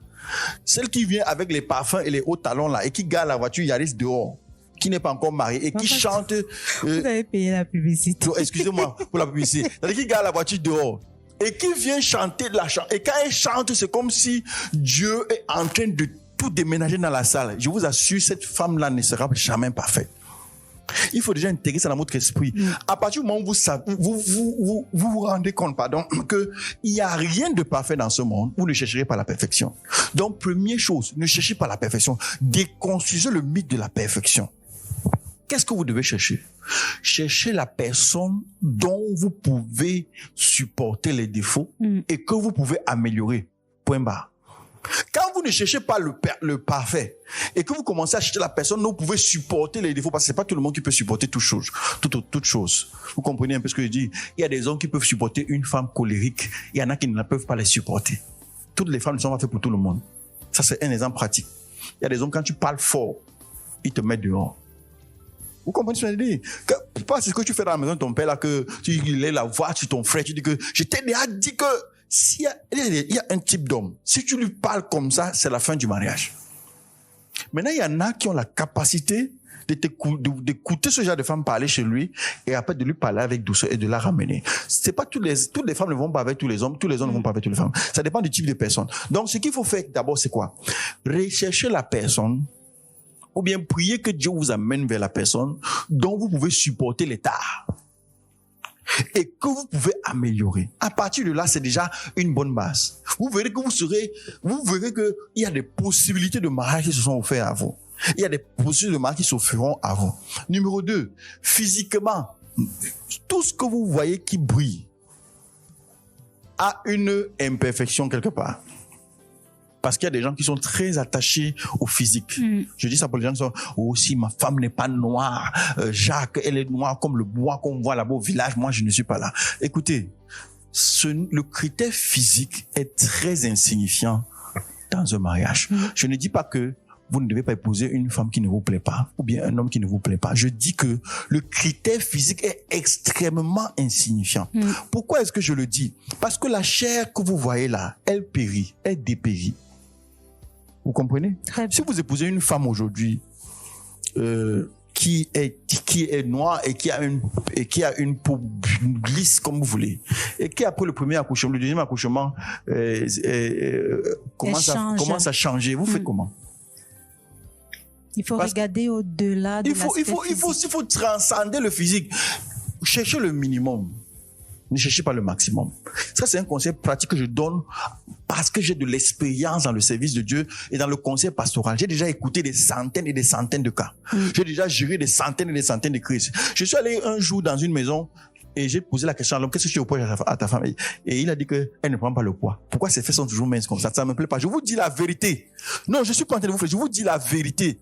celle qui vient avec les parfums et les hauts talons là, et qui gare la voiture Yaris dehors, qui n'est pas encore mariée et qui chante... Vous avez payé la publicité. Excusez-moi pour la publicité. C'est-à-dire qui gare la voiture dehors et qui vient chanter de la chanson. Et quand elle chante, c'est comme si Dieu est en train de tout déménager dans la salle. Je vous assure, cette femme-là ne sera jamais parfaite. Il faut déjà intégrer ça dans votre esprit. À partir du moment où vous rendez compte, que il n'y a rien de parfait dans ce monde, vous ne chercherez pas la perfection. Donc, première chose, ne cherchez pas la perfection. Déconstruisez le mythe de la perfection. Qu'est-ce que vous devez chercher? Cherchez la personne dont vous pouvez supporter les défauts et que vous pouvez améliorer. Point barre. Quand vous ne cherchez pas le parfait et que vous commencez à chercher la personne dont vous pouvez supporter les défauts, parce que c'est pas tout le monde qui peut supporter toute chose. Vous comprenez un peu ce que je dis? Il y a des hommes qui peuvent supporter une femme colérique. Il y en a qui ne peuvent pas les supporter. Toutes les femmes ne sont pas faites pour tout le monde. Ça, c'est un exemple pratique. Il y a des hommes, quand tu parles fort, ils te mettent dehors. Vous comprenez ce que je dis? Pas ce que tu fais dans la maison de ton père là, que tu lèves la voix sur ton frère, tu dis que je t'ai déjà dit que s'il y a un type d'homme, si tu lui parles comme ça, c'est la fin du mariage. Maintenant, il y en a qui ont la capacité d'écouter ce genre de femme parler chez lui et après de lui parler avec douceur et de la ramener. C'est pas toutes les femmes ne vont pas avec tous les hommes ne vont pas avec toutes les femmes. Ça dépend du type de personne. Donc, ce qu'il faut faire d'abord, c'est quoi? Rechercher la personne ou bien prier que Dieu vous amène vers la personne dont vous pouvez supporter les tares et que vous pouvez améliorer. À partir de là, c'est déjà une bonne base. Vous verrez que il y a des possibilités de mariage qui se sont offertes à vous. Il y a des possibilités de mariage qui s'offriront à vous. Numéro 2, physiquement, tout ce que vous voyez qui brille a une imperfection quelque part. Parce qu'il y a des gens qui sont très attachés au physique. Je dis ça pour les gens qui sont, oh, si ma femme n'est pas noire, Jacques, elle est noire comme le bois qu'on voit là-bas au village, moi je ne suis pas là. Écoutez, le critère physique est très insignifiant dans un mariage. Je ne dis pas que vous ne devez pas épouser une femme qui ne vous plaît pas, ou bien un homme qui ne vous plaît pas. Je dis que le critère physique est extrêmement insignifiant. Pourquoi est-ce que je le dis? Parce que la chair que vous voyez là, elle périt, elle dépérit. Vous comprenez? Si vous épousez une femme aujourd'hui qui est noire et qui a une peau lisse comme vous voulez, et qui après le premier accouchement, le deuxième accouchement commence à changer, vous faites comment? Il faut regarder au-delà de l'aspect physique. Il faut transcender le physique. Cherchez le minimum. Ne cherchez pas le maximum. Ça, c'est un conseil pratique que je donne parce que j'ai de l'expérience dans le service de Dieu et dans le conseil pastoral. J'ai déjà écouté des centaines et des centaines de cas. J'ai déjà géré des centaines et des centaines de crises. Je suis allé un jour dans une maison et j'ai posé la question à l'homme, qu'est-ce que tu reproches à ta femme? Et il a dit qu'elle ne prend pas le poids. Pourquoi ses fesses sont toujours minces comme ça? Ça ne me plaît pas. Je vous dis la vérité. Non, je suis pas en train de vous faire. Je vous dis la vérité.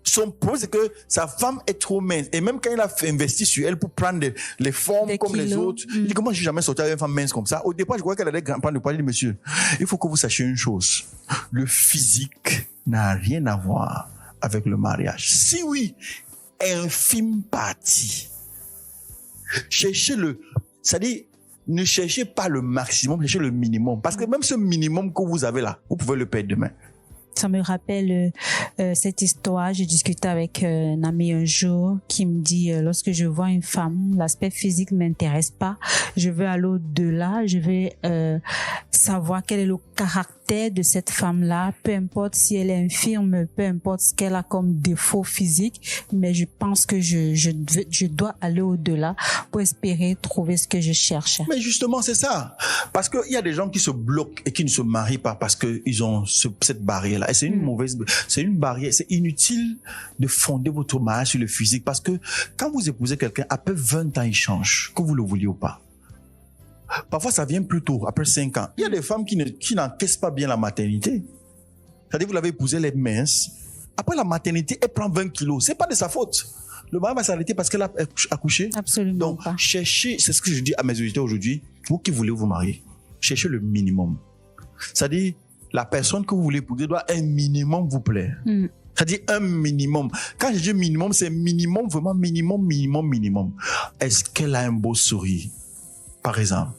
Son problème, c'est que sa femme est trop mince. Et même quand il a investi sur elle pour prendre les formes comme les autres, il dit, comment j'ai jamais sorti avec une femme mince comme ça? Au départ, je croyais qu'elle allait prendre le poids. Il dit, monsieur, il faut que vous sachiez une chose. Le physique n'a rien à voir avec le mariage. Si oui, infime partie. C'est-à-dire, ne cherchez pas le maximum, cherchez le minimum. Parce que même ce minimum que vous avez là, vous pouvez le perdre demain. Ça me rappelle cette histoire. J'ai discuté avec un ami un jour qui me dit, lorsque je vois une femme, l'aspect physique ne m'intéresse pas. Je veux aller au-delà. Je veux savoir quel est le caractère de cette femme-là. Peu importe si elle est infirme, peu importe ce qu'elle a comme défaut physique. Mais je pense que je dois aller au-delà pour espérer trouver ce que je cherche. Mais justement, c'est ça. Parce qu'il y a des gens qui se bloquent et qui ne se marient pas parce qu'ils ont cette barrière-là. Et c'est une c'est une barrière. C'est inutile de fonder votre mariage sur le physique parce que quand vous épousez quelqu'un, après 20 ans, il change, que vous le vouliez ou pas. Parfois, ça vient plus tôt, après 5 ans. Il y a des femmes qui n'encaissent pas bien la maternité. C'est-à-dire, vous l'avez épousée, elle est mince. Après la maternité, elle prend 20 kilos. C'est pas de sa faute. Le mari va s'arrêter parce qu'elle a accouché. Absolument. Donc, cherchez, c'est ce que je dis à mes auditeurs aujourd'hui, vous qui voulez vous marier, cherchez le minimum. C'est-à-dire, la personne que vous voulez épouser doit un minimum vous plaire. C'est-à-dire un minimum. Quand je dis minimum, c'est minimum, vraiment minimum. Est-ce qu'elle a un beau sourire, par exemple?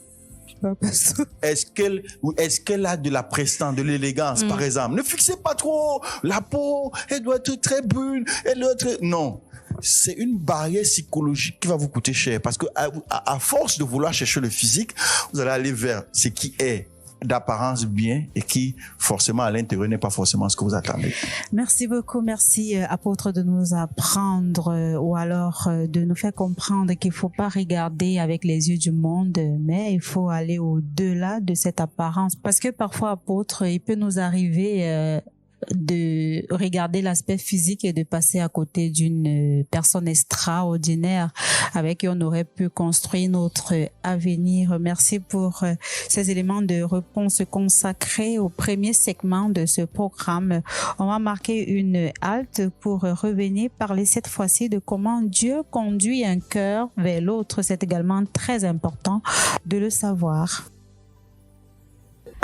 Est-ce qu'elle a de la prestance, de l'élégance, par exemple? Ne fixez pas trop la peau, elle doit être très brune, elle doit être... Non. C'est une barrière psychologique qui va vous coûter cher parce que à force de vouloir chercher le physique, vous allez aller vers ce qui est d'apparence bien et qui forcément à l'intérieur n'est pas forcément ce que vous attendez. Merci beaucoup, merci apôtre de nous apprendre ou alors de nous faire comprendre qu'il faut pas regarder avec les yeux du monde, mais il faut aller au-delà de cette apparence parce que parfois apôtre, il peut nous arriver de regarder l'aspect physique et de passer à côté d'une personne extraordinaire avec qui on aurait pu construire notre avenir. Merci pour ces éléments de réponse consacrés au premier segment de ce programme. On va marquer une halte pour revenir parler cette fois-ci de comment Dieu conduit un cœur vers l'autre. C'est également très important de le savoir.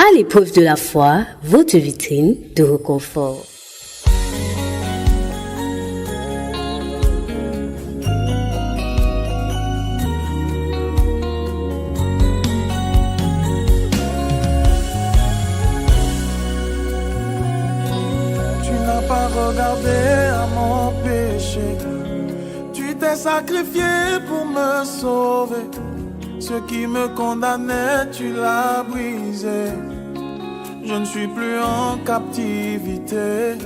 À l'épreuve de la foi, votre vitrine de réconfort. Tu n'as pas regardé à mon péché. Tu t'es sacrifié pour me sauver. Ce qui me condamnait, tu l'as brisé. Je ne suis plus en captivité.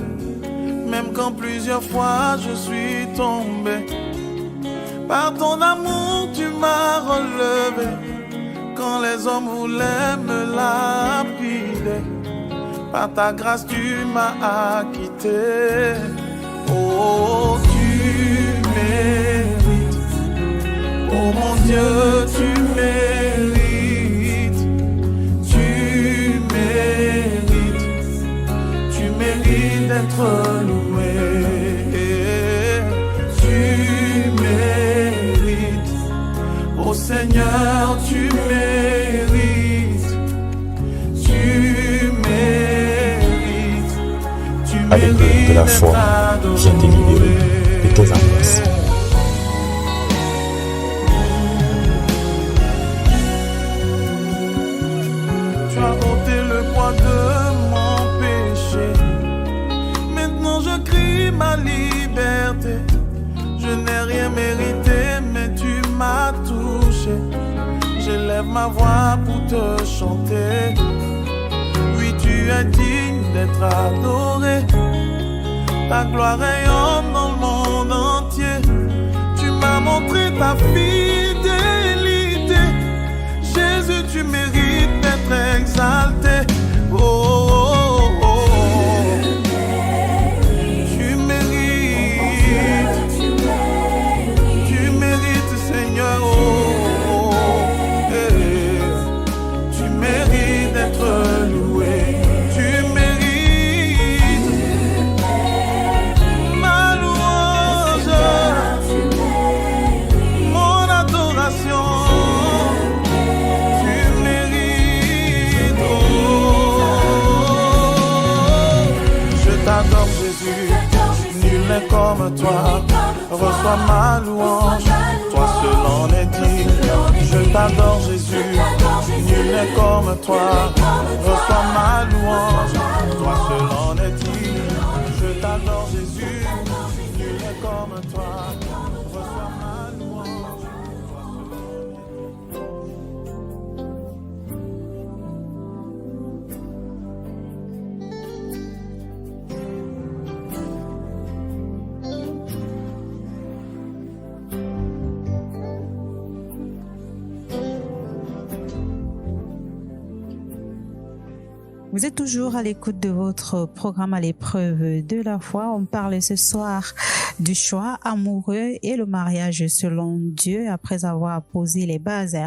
Même quand plusieurs fois je suis tombé. Par ton amour, tu m'as relevé. Quand les hommes voulaient me lapider, par ta grâce, tu m'as acquitté. Oh, tu mérites. Oh mon Dieu, tu mérites, tu mérites d'être loué, tu mérites, oh Seigneur, tu mérites, Avec de la foi, viens te libérer de tes angoisses. Tu as ôté le poids de mon péché. Maintenant je crie ma liberté. Je n'ai rien mérité, mais tu m'as touché. J'élève ma voix pour te chanter. Oui, tu es digne d'être adoré. Ta gloire rayonne dans le monde entier. Tu m'as montré ta fidélité. Jésus, tu mérites d'être exalté. Oh, oh, oh, oh. Tu mérites. Tu mérites, Seigneur. Oh, oh, oh. Tu mérites d'être loué. Tu mérites ma louange, mon adoration. T'adore Jésus, nul n'est comme toi. Reçois ma louange, toi seul en es digne. Je t'adore Jésus, nul n'est comme toi. Reçois ma louange, toi seul en es digne. Je t'adore Jésus, nul n'est comme toi. Reçois ma louange, toi seul en es Vous êtes toujours à l'écoute de votre programme à l'épreuve de la foi. On parle ce soir du choix amoureux et le mariage selon Dieu. Après avoir posé les bases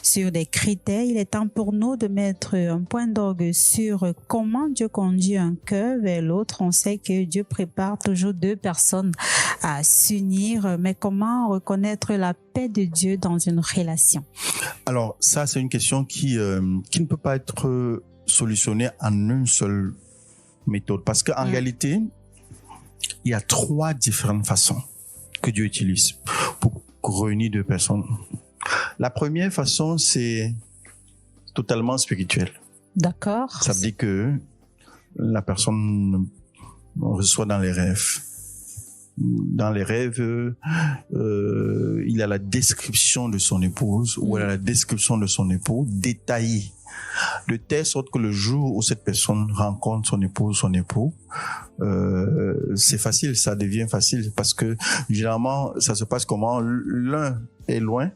sur des critères, il est temps pour nous de mettre un point d'orgue sur comment Dieu conduit un cœur vers l'autre. On sait que Dieu prépare toujours deux personnes à s'unir, mais comment reconnaître la paix de Dieu dans une relation? Alors ça, c'est une question qui ne peut pas être solutionnée en une seule méthode, parce qu'en réalité, il y a 3 différentes façons que Dieu utilise pour réunir deux personnes. La première façon, c'est totalement spirituel. D'accord. Ça veut dire que la personne reçoit dans les rêves. Dans les rêves, il a la description de son épouse ou elle a la description de son époux détaillée, de telle sorte que le jour où cette personne rencontre son épouse, son époux, c'est facile, ça devient facile parce que généralement, ça se passe comment? L'un est loin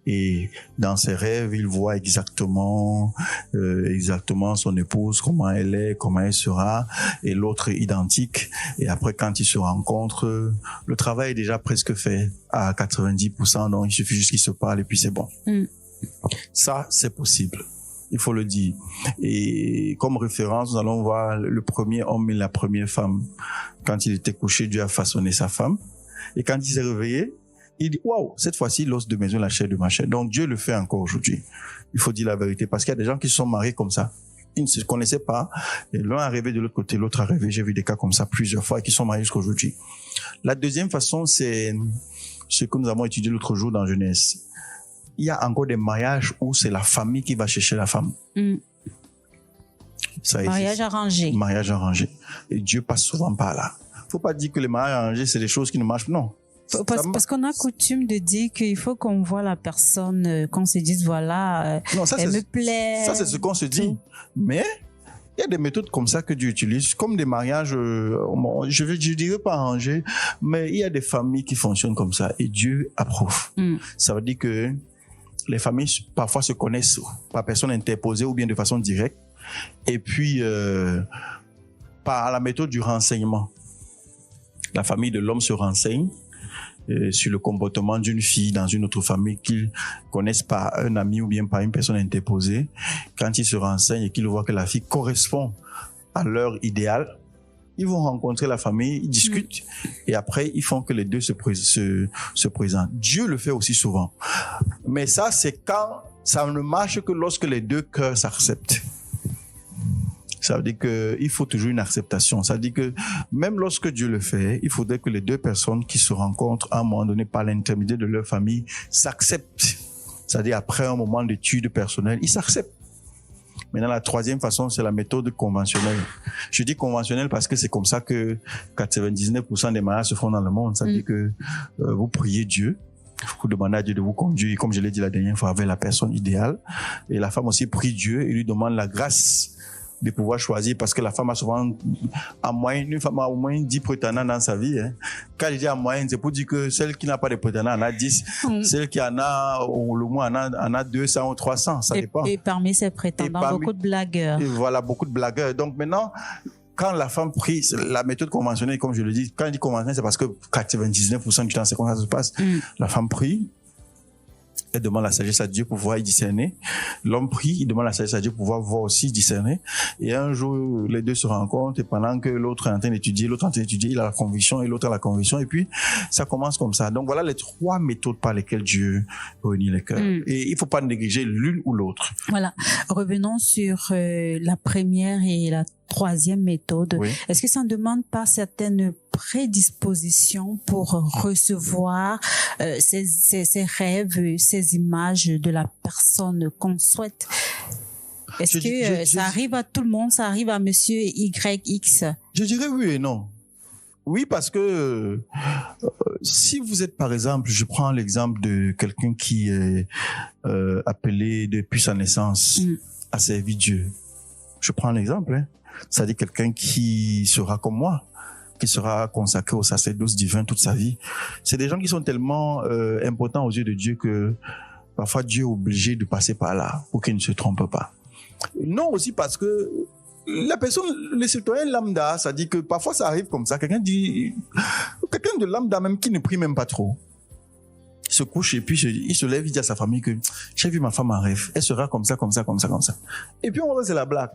et dans ses rêves, il voit exactement son épouse, comment elle est, comment elle sera, et l'autre est identique. Et après, quand ils se rencontrent, le travail est déjà presque fait à 90%, donc il suffit juste qu'ils se parlent et puis c'est bon. Ça, c'est possible. Il faut le dire. Et comme référence, nous allons voir le premier homme et la première femme. Quand il était couché, Dieu a façonné sa femme. Et quand il s'est réveillé, il dit, waouh, cette fois-ci, l'os de maison, la chair de ma chair. Donc Dieu le fait encore aujourd'hui. Il faut dire la vérité. Parce qu'il y a des gens qui se sont mariés comme ça. Ils ne se connaissaient pas. Et l'un a rêvé de l'autre côté, l'autre a rêvé. J'ai vu des cas comme ça plusieurs fois et qui sont mariés jusqu'à aujourd'hui. La deuxième façon, c'est ce que nous avons étudié l'autre jour dans Genèse. Il y a encore des mariages où c'est la famille qui va chercher la femme. Ça mariage arrangé. Mariage arrangé. Et Dieu passe souvent par là. Faut pas dire que les mariages arrangés, c'est des choses qui ne marchent. Non. Parce qu'on a coutume de dire qu'il faut qu'on voit la personne, qu'on se dise, voilà, non, ça, elle me plaît. Ça, c'est ce qu'on se dit. Mais il y a des méthodes comme ça que Dieu utilise, comme des mariages, je dirais pas arrangés, mais il y a des familles qui fonctionnent comme ça et Dieu approuve. Ça veut dire que les familles parfois se connaissent par personne interposée ou bien de façon directe, et puis par la méthode du renseignement. La famille de l'homme se renseigne sur le comportement d'une fille dans une autre famille qu'ils connaissent par un ami ou bien par une personne interposée. Quand ils se renseignent et qu'ils voient que la fille correspond à leur idéal, ils vont rencontrer la famille, ils discutent et après ils font que les deux se présentent. Dieu le fait aussi souvent. Mais ça, c'est quand ça ne marche que lorsque les deux cœurs s'acceptent. Ça veut dire qu'il faut toujours une acceptation. Ça veut dire que même lorsque Dieu le fait, il faudrait que les deux personnes qui se rencontrent à un moment donné par l'intermédiaire de leur famille s'acceptent. C'est-à-dire après un moment d'étude personnelle, ils s'acceptent. Maintenant, la troisième façon, c'est la méthode conventionnelle. Je dis conventionnelle parce que c'est comme ça que 99% des mariages se font dans le monde. Ça veut dire que vous priez Dieu. Vous demandez à Dieu de vous conduire, comme je l'ai dit la dernière fois, avec la personne idéale. Et la femme aussi prie Dieu et lui demande la grâce de pouvoir choisir, parce que la femme a souvent, en moyenne, une femme a au moins 10 prétendants dans sa vie. Quand je dis en moyenne, c'est pour dire que celle qui n'a pas de prétendants en a 10, celle qui en a, au moins en a 200 ou 300, ça dépend. Et parmi ces prétendants, beaucoup de blagueurs. Et voilà, beaucoup de blagueurs. Donc maintenant, quand la femme prie, la méthode conventionnelle, comme je le dis, quand je dis conventionnelle, c'est parce que 99% du temps, c'est comme ça que ça se passe. La femme prie, elle demande la sagesse à Dieu pour pouvoir y discerner. L'homme prie, il demande la sagesse à Dieu pour pouvoir voir aussi discerner. Et un jour, les deux se rencontrent et pendant que l'autre est en train d'étudier, il a la conviction et l'autre a la conviction. Et puis, ça commence comme ça. Donc voilà les 3 méthodes par lesquelles Dieu réunit les cœurs. Et il faut pas négliger l'une ou l'autre. Voilà. Revenons sur la première et la troisième méthode. Oui. Est-ce que ça ne demande pas certaines prédispositions pour recevoir ces rêves, ces images de la personne qu'on souhaite? Est-ce que ça arrive à tout le monde? Ça arrive à monsieur YX? Je dirais oui et non. Oui, parce que si vous êtes, par exemple, je prends l'exemple de quelqu'un qui est appelé depuis sa naissance à servir Dieu. Je prends l'exemple, c'est-à-dire quelqu'un qui sera comme moi, qui sera consacré au sacerdoce divin toute sa vie. C'est des gens qui sont tellement importants aux yeux de Dieu que parfois Dieu est obligé de passer par là pour qu'ils ne se trompent pas. Non, aussi parce que la personne, le citoyen lambda, ça dit que parfois ça arrive comme ça. Quelqu'un dit, quelqu'un de lambda même qui ne prie même pas trop. Il se couche et puis il se lève, il dit à sa famille que j'ai vu ma femme en rêve. Elle sera comme ça. Et puis on voit que c'est la blague.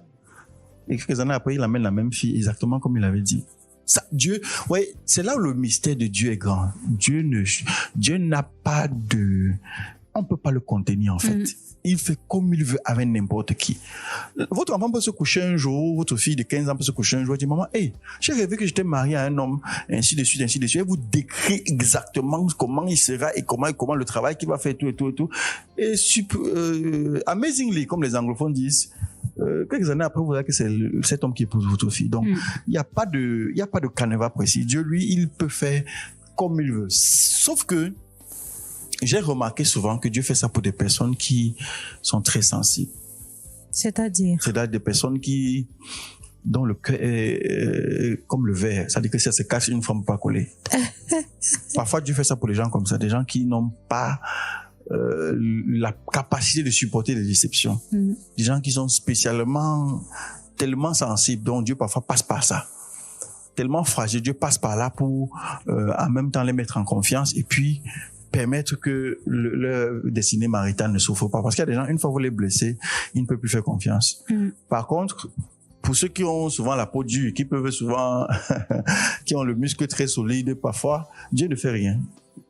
Et quelques années après, il amène la même fille exactement comme il avait dit. Ça, Dieu, ouais, c'est là où le mystère de Dieu est grand. Dieu n'a pas de... On ne peut pas le contenir en fait. Il fait comme il veut avec n'importe qui. Votre enfant peut se coucher un jour, votre fille de 15 ans peut se coucher un jour et dire, maman, hey, j'ai rêvé que j'étais marié à un homme, ainsi de suite. Elle vous décrit exactement comment il sera et comment le travail qu'il va faire, tout. Et amazingly, comme les anglophones disent, quelques années après, vous verrez que c'est cet homme qui épouse votre fille. Donc, il n'y a pas de canevas précis. Dieu, lui, il peut faire comme il veut. Sauf que, j'ai remarqué souvent que Dieu fait ça pour des personnes qui sont très sensibles. C'est-à-dire des personnes dont le cœur est comme le verre. C'est-à-dire que si ça se casse, une fois ne peut pas coller. Parfois, Dieu fait ça pour les gens comme ça. Des gens qui n'ont pas la capacité de supporter les déceptions. Des gens qui sont tellement sensibles, dont Dieu parfois passe par ça. Tellement fragiles, Dieu passe par là pour en même temps les mettre en confiance et puis permettre que leur destinée maritale ne souffre pas. Parce qu'il y a des gens, une fois vous les blessez, ils ne peuvent plus faire confiance. Par contre, pour ceux qui ont souvent la peau dure, qui peuvent souvent, qui ont le muscle très solide, parfois, Dieu ne fait rien.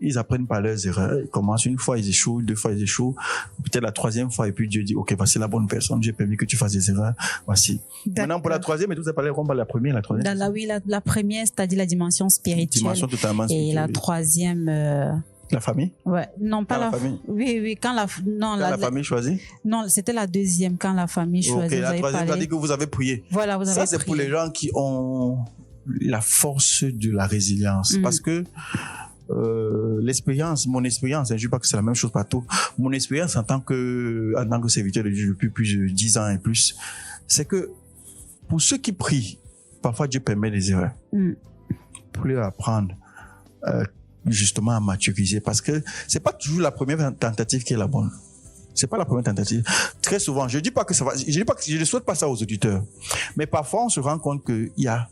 Ils apprennent par leurs erreurs. Ils commencent une fois, ils échouent, 2 fois, ils échouent. Peut-être la 3e fois, et puis Dieu dit, OK, voici la bonne personne. J'ai permis que tu fasses des erreurs. Voici. Maintenant, pour la 3e, et tout ça, on parle de la première, la 3e. La première, c'est-à-dire la dimension spirituelle. Dimension totalement spirituelle. Et la 3e, la famille? Ouais, non, pas la famille. Oui, quand la famille choisit? Non, c'était la 2e, quand la famille choisit. OK, la 3e, ça dit que vous avez prié. Voilà, vous avez prié. Ça, c'est pour les gens qui ont la force de la résilience. Parce que mon expérience, je ne dis pas que c'est la même chose partout. Mon expérience en tant que serviteur de Dieu depuis plus de 10 ans et plus, c'est que pour ceux qui prient, parfois Dieu permet des erreurs. Pour leur apprendre justement à maturiser, parce que c'est pas toujours la première tentative qui est la bonne. C'est pas la première tentative. Très souvent, je dis pas que ça va, je ne souhaite pas ça aux auditeurs, mais parfois on se rend compte qu'il y a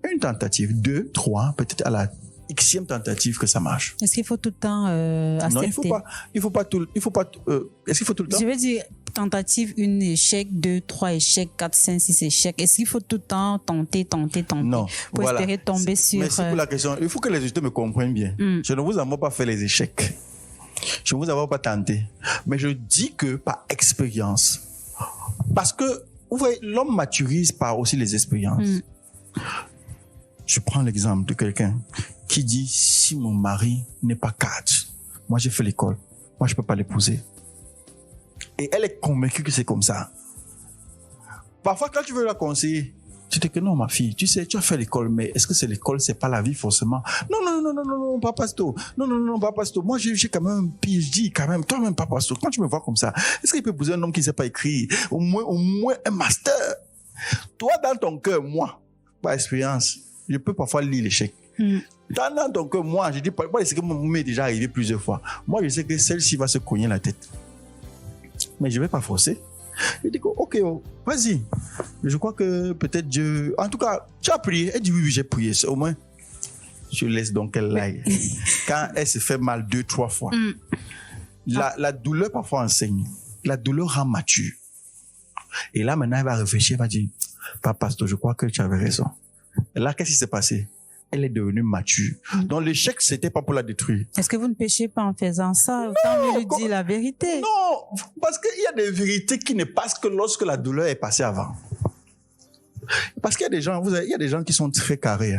une tentative, 2, 3, peut-être à la Xème tentative que ça marche. Est-ce qu'il faut tout le temps accepter? Non, il faut pas tout est-ce qu'il faut tout le temps? Je veux dire, tentative, 1 échec, 2, 3 échecs, 4, 5, 6 échecs. Est-ce qu'il faut tout le temps tenter non, pour espérer tomber sur... Merci pour la question. Il faut que les auditeurs me comprennent bien. Je ne vous envoie pas faire les échecs. Je ne vous envoie pas tenter. Mais je dis que par expérience. Parce que, vous voyez, l'homme maturise par aussi les expériences. Je prends l'exemple de quelqu'un qui dit, si mon mari n'est pas cadre, moi j'ai fait l'école, moi je peux pas l'épouser. Et elle est convaincue que c'est comme ça. Parfois quand tu veux la conseiller, tu te dis que non ma fille, tu sais, tu as fait l'école, mais est-ce que c'est l'école, c'est pas la vie forcément? Non, Papa Sto. Non, Papa Sto. Moi j'ai quand même un PhD quand même, toi-même Papa Sto. Quand tu me vois comme ça, est-ce qu'il peut épouser un homme qui ne sait pas écrire? Au moins un master. Toi dans ton cœur, moi, par expérience, je peux parfois lire l'échec. Dans ton cœur, moi, je dis pas, c'est que m'est déjà arrivé plusieurs fois. Moi, je sais que celle-ci va se cogner la tête. Mais je vais pas forcer. Je dis, OK, vas-y. Je crois que peut-être Dieu, en tout cas, tu as prié. Elle dit, oui, j'ai prié. Au moins, je laisse donc elle aille. Quand elle se fait mal 2, 3 fois. La douleur parfois enseigne. La douleur rend mature. Et là, maintenant, elle va réfléchir, elle va dire, Papa, je crois que tu avais raison. Et là, qu'est-ce qui s'est passé? Elle est devenue mature. Donc, l'échec, c'était pas pour la détruire. Est-ce que vous ne péchez pas en faisant ça? Autant lui dire la vérité. Non, parce qu'il y a des vérités qui ne passent que lorsque la douleur est passée avant. Parce qu'il y a des gens, il y a des gens qui sont très carrés.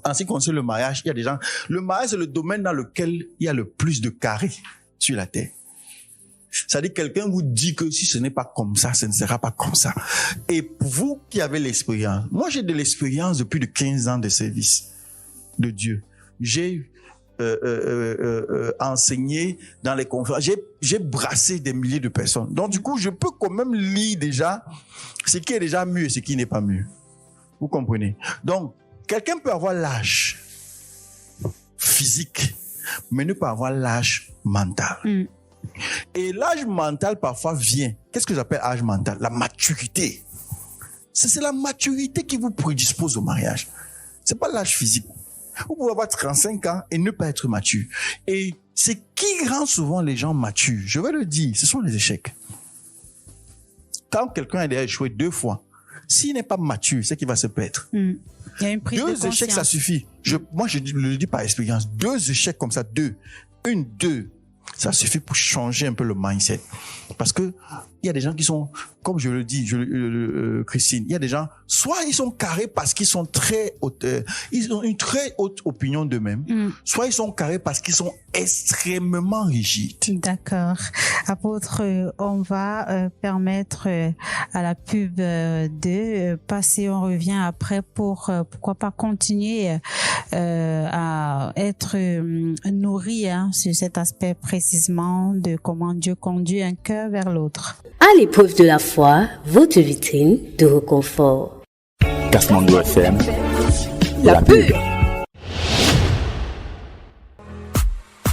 En ce qui concerne le mariage, il y a des gens, le mariage, c'est le domaine dans lequel il y a le plus de carrés sur la terre. C'est-à-dire quelqu'un vous dit que si ce n'est pas comme ça, ce ne sera pas comme ça. Et vous qui avez l'expérience, moi j'ai de l'expérience depuis de 15 ans de service de Dieu. J'ai enseigné dans les conférences, j'ai brassé des milliers de personnes. Donc du coup, je peux quand même lire déjà ce qui est déjà mieux et ce qui n'est pas mieux. Vous comprenez? Donc, quelqu'un peut avoir l'âge physique, mais ne pas avoir l'âge mental. Et l'âge mental parfois vient. Qu'est-ce que j'appelle âge mental? La maturité. C'est la maturité qui vous prédispose au mariage. C'est pas l'âge physique. Vous pouvez avoir 35 ans et ne pas être mature. Et c'est qui rend souvent les gens matures? Je vais le dire, ce sont les échecs. Quand quelqu'un a déjà échoué 2 fois, s'il n'est pas mature, c'est qu'il va se perdre. Il y a une prise de 2 conscience. échecs, ça suffit. Moi, je le dis par expérience. 2 échecs comme ça, 2. 2. Ça suffit pour changer un peu le mindset. Parce que il y a des gens qui sont, comme je le dis, Christine, il y a des gens, soit ils sont carrés parce qu'ils sont très auteurs, ils ont une très haute opinion d'eux-mêmes, soit ils sont carrés parce qu'ils sont extrêmement rigides. D'accord. Apôtre, on va permettre à la pub de passer, on revient après pour, pourquoi pas continuer à être nourri sur cet aspect précisément de comment Dieu conduit un cœur vers l'autre. À l'épreuve de la foi, votre vitrine de réconfort. Kasmando FM. La pub.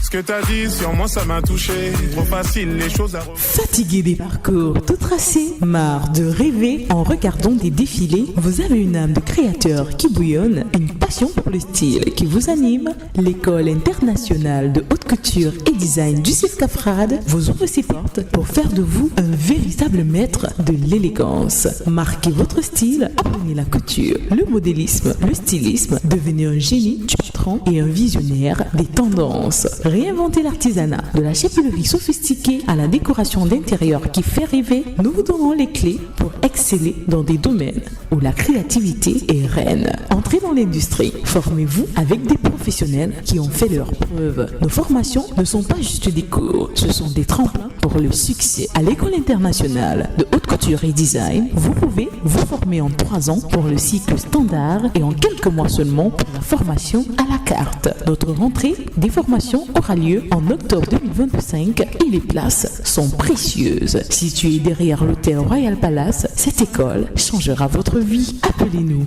Ce que t'as dit sur moi, ça m'a touché. Trop facile, les choses à refaire. Fatigué des parcours tout tracés, marre de rêver en regardant des défilés, vous avez une âme de créateur qui bouillonne, une passion pour le style qui vous anime. L'école internationale de haute couture et design du CIF Cafrade vous ouvre ses portes pour faire de vous un véritable maître de l'élégance. Marquez votre style, apprenez la couture, le modélisme, le stylisme, devenez un génie du patron et un visionnaire des tendances. Réinventer l'artisanat, de la chapellerie sophistiquée à la décoration d'intérieur qui fait rêver, nous vous donnons les clés pour exceller dans des domaines où la créativité est reine. Entrez dans l'industrie, formez-vous avec des professionnels qui ont fait leurs preuves. Nos formations ne sont pas juste des cours, ce sont des tremplins pour le succès. À l'école internationale de haute couture et design, vous pouvez vous former en 3 ans pour le cycle standard et en quelques mois seulement pour la formation à la carte. Notre rentrée des formations aura lieu en octobre 2025 et les places sont précieuses. Située derrière l'hôtel Royal Palace, cette école changera votre vie. Appelez-nous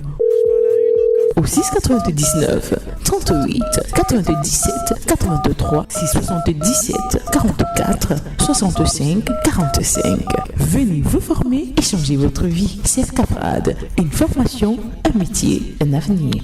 au 699 38 97 83 677 44 65 45. Venez vous former et changer votre vie. CIF Cafrade, une formation, un métier, un avenir.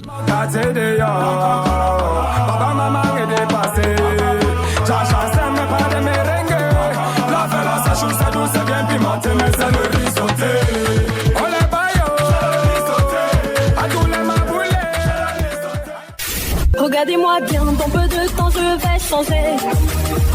Regardez-moi bien, dans peu de temps je vais changer.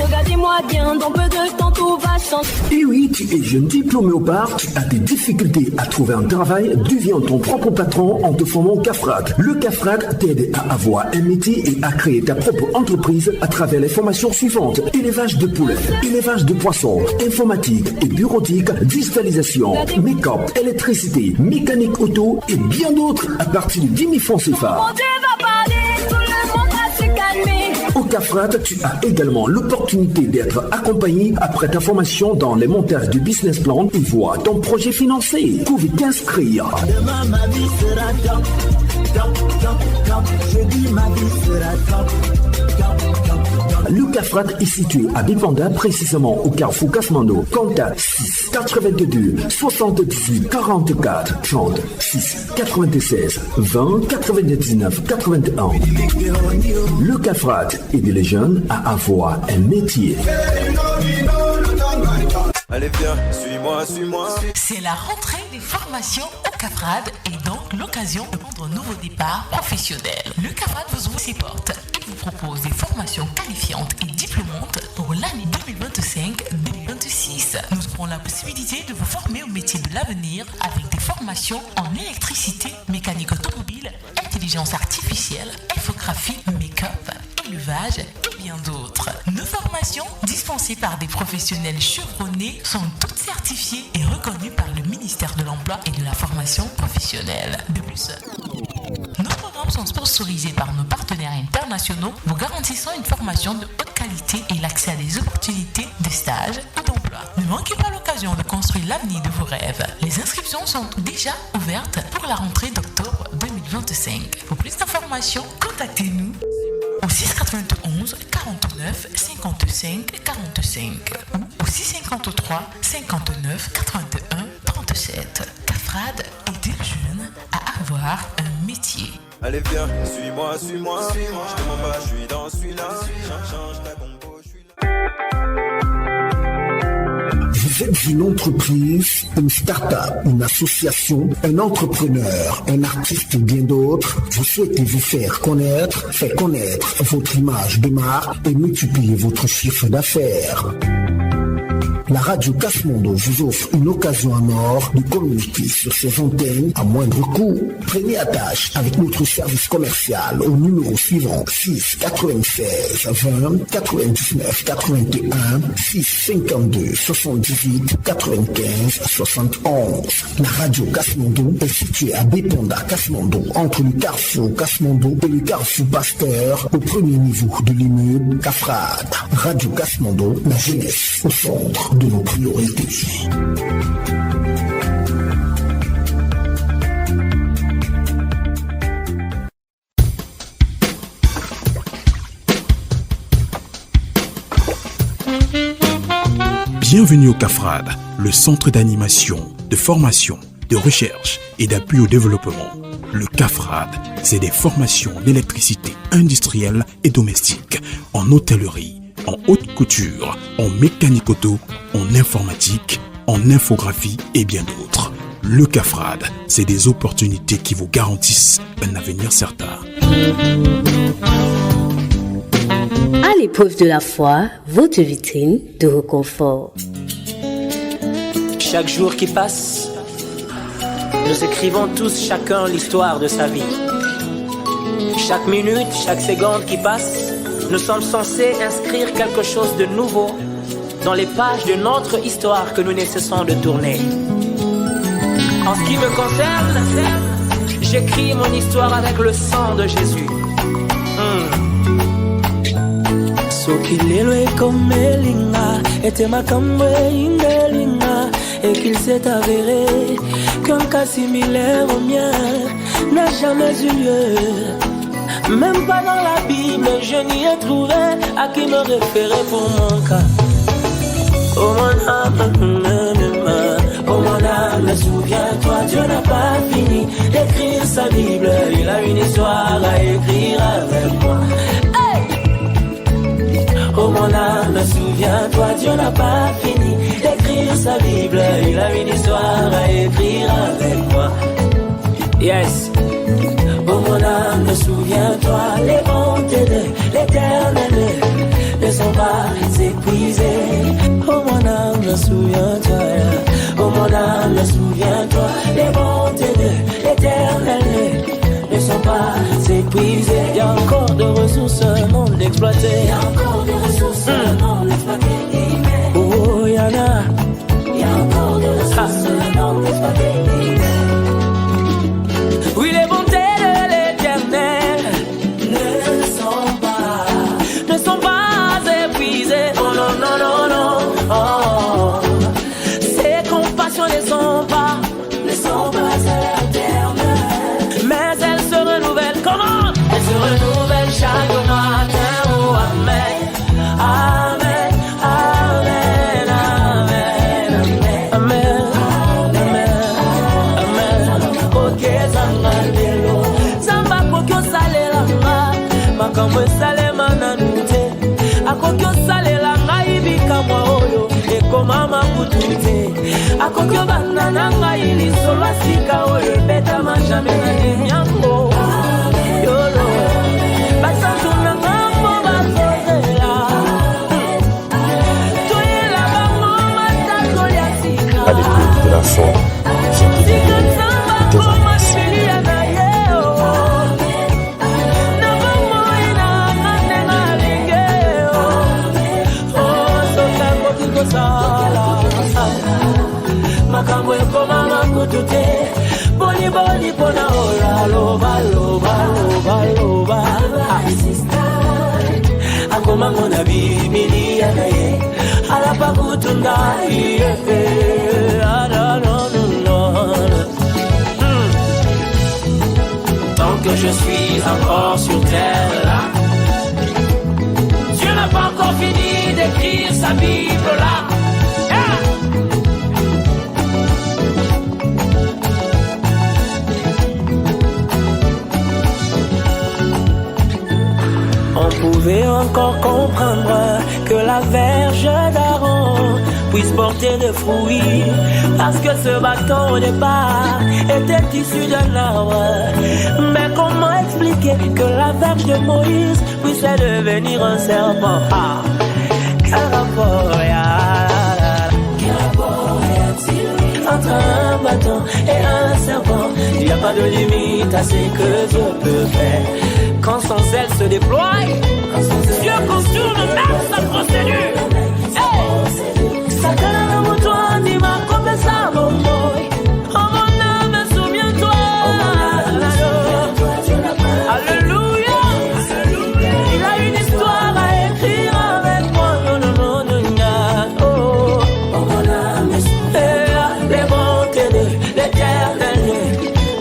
Regardez-moi bien, dans peu de temps tout va changer. Et oui, tu es jeune diplômé au bar, tu as des difficultés à trouver un travail, deviens ton propre patron en te formant au CAFRAC. Le CAFRAC t'aide à avoir un métier et à créer ta propre entreprise à travers les formations suivantes: élevage de poulets, élevage de poissons, informatique et bureautique, digitalisation, make-up, électricité, mécanique auto et bien d'autres à partir de 10 000 francs CFA. Au CAFRAT, tu as également l'opportunité d'être accompagné après ta formation dans les montages du business plan et vois ton projet financé. Pouvez t'inscrire. Demain, ma vie sera top, top, top, top. Je dis ma vie sera top, top, top, top. Le CAFRAT est situé à Bipanda, précisément au carrefour Kasmando. Contact 6 82 78 44 30 6 96 20 99 81. Le CAFRAT aide les jeunes à avoir un métier. Allez viens, suis-moi, suis-moi. C'est la rentrée des formations au CAFRAD et donc l'occasion de prendre un nouveau départ professionnel. Le CAFRAD vous ouvre ses portes et vous propose des formations qualifiantes et diplômantes pour l'année 2025-2026. Nous aurons la possibilité de vous former au métier de l'avenir avec des formations en électricité, mécanique automobile, intelligence artificielle, infographie, make-up, élevage et bien d'autres. Nos formations, dispensées par des professionnels chevronnés, sont toutes certifiées et reconnues par le ministère de l'Emploi et de la formation professionnelle. De plus, nos programmes sont sponsorisés par nos partenaires internationaux, vous garantissant une formation de haute qualité et l'accès à des opportunités de stage ou d'emploi. Ne manquez pas l'occasion de construire l'avenir de vos rêves. Les inscriptions sont déjà ouvertes pour la rentrée d'octobre 2025. Pour plus d'informations, contactez-nous au 691 49 55 45 ou au 653 59 81 37. CAFRAD aide les jeunes à avoir un métier. Allez viens, suis-moi, suis-moi. Je te mens pas, je suis dans celui-là. Change ta compo, je suis là. Vous êtes une entreprise, une start-up, une association, un entrepreneur, un artiste ou bien d'autres. Vous souhaitez vous faire connaître votre image de marque et multiplier votre chiffre d'affaires. La radio Kasmondo vous offre une occasion en or de communiquer sur ses antennes à moindre coût. Prenez attache avec notre service commercial au numéro suivant 6 96 20 99 81 6 52 78 95 71. La radio Kasmondo est située à Bépanda Kasmondo, entre le carrefour Kasmondo et le carrefour Pasteur, au premier niveau de l'immeuble Kafrad. Radio Kasmondo, la jeunesse au centre de nos priorités. Bienvenue au CAFRAD, le centre d'animation, de formation, de recherche et d'appui au développement. Le CAFRAD, c'est des formations d'électricité industrielle et domestique, en hôtellerie, en haute couture, en mécanique auto, en informatique, en infographie et bien d'autres. Le CAFRAD, c'est des opportunités qui vous garantissent un avenir certain. À l'épreuve de la foi, votre vitrine de réconfort. Chaque jour qui passe, nous écrivons tous chacun l'histoire de sa vie. Chaque minute, chaque seconde qui passe, nous sommes censés inscrire quelque chose de nouveau dans les pages de notre histoire que nous ne cessons de tourner. En ce qui me concerne, j'écris mon histoire avec le sang de Jésus. Sokilelo comme Elinga, était ma Ingelinga, et qu'il s'est avéré qu'un cas similaire au mien n'a jamais eu lieu. Même pas dans la Bible, je n'y ai trouvé à qui me référer pour mon cas. Oh mon âme, souviens-toi, Dieu n'a pas fini d'écrire sa Bible. Il a une histoire à écrire avec moi. Oh mon âme, souviens-toi, Dieu n'a pas fini d'écrire sa Bible. Il a une histoire à écrire avec moi. Yes. Oh mon âme, souviens-toi, les bontés de l'Éternel ne sont pas épuisées. Oh mon âme, souviens-toi. Oh mon âme, souviens-toi, les bontés de l'Éternel ne sont pas épuisées. Il y a encore de ressources non exploitées. Il y a encore de ressources non exploitées. Oh, il y en a. Il y a encore de ressources non exploitées. Oui, les bontés de l'Éternel ne sont pas épuisées. Oh non, non, non, non. Oh. Ses compassions ne sont pas éternelles. Mais elles se renouvellent. Comment? Elles se renouvellent chaque matin. Oh, amen. Amen. Amen. Amen. Amen. Amen. Amen. Ok, Zangalelo. Zamba kokyo salelanga. Makamwe salema nanute. Akokyo salelanga ibika mwa oyo. Eko mama kutute. Akokyo banananga ili solo sika oyo. Beta majame na nyango. Yolo. Basantu na ngambo basozela. Toyela bango matako ya sika. À l'écoute de la foi, viens délivrer tes makambo ekoma makutute boni boni pona ola loba loba loba loba akomango na bibilia na ye alapa kutunda iye tant que je suis encore sur terre là, Dieu n'a pas encore fini d'écrire sa Bible là. pouvez encore comprendre que la verge d'Aaron puisse porter des fruits, parce que ce bâton au départ était issu d'un arbre. Mais comment expliquer que la verge de Moïse puisse devenir un serpent? Ah, quel rapport y a-t-il entre un bâton et un serpent? Il n'y a pas de limite à ce que Dieu peut faire. Quand son zèle se déploie, Dieu contourne même sa procédure. Sakana moto dit ma copé ça mon boy. Oh mon âme, souviens-toi. Alléluia. Il a une histoire à écrire avec moi. Non. Oh mon âme, les bontés de l'Éternel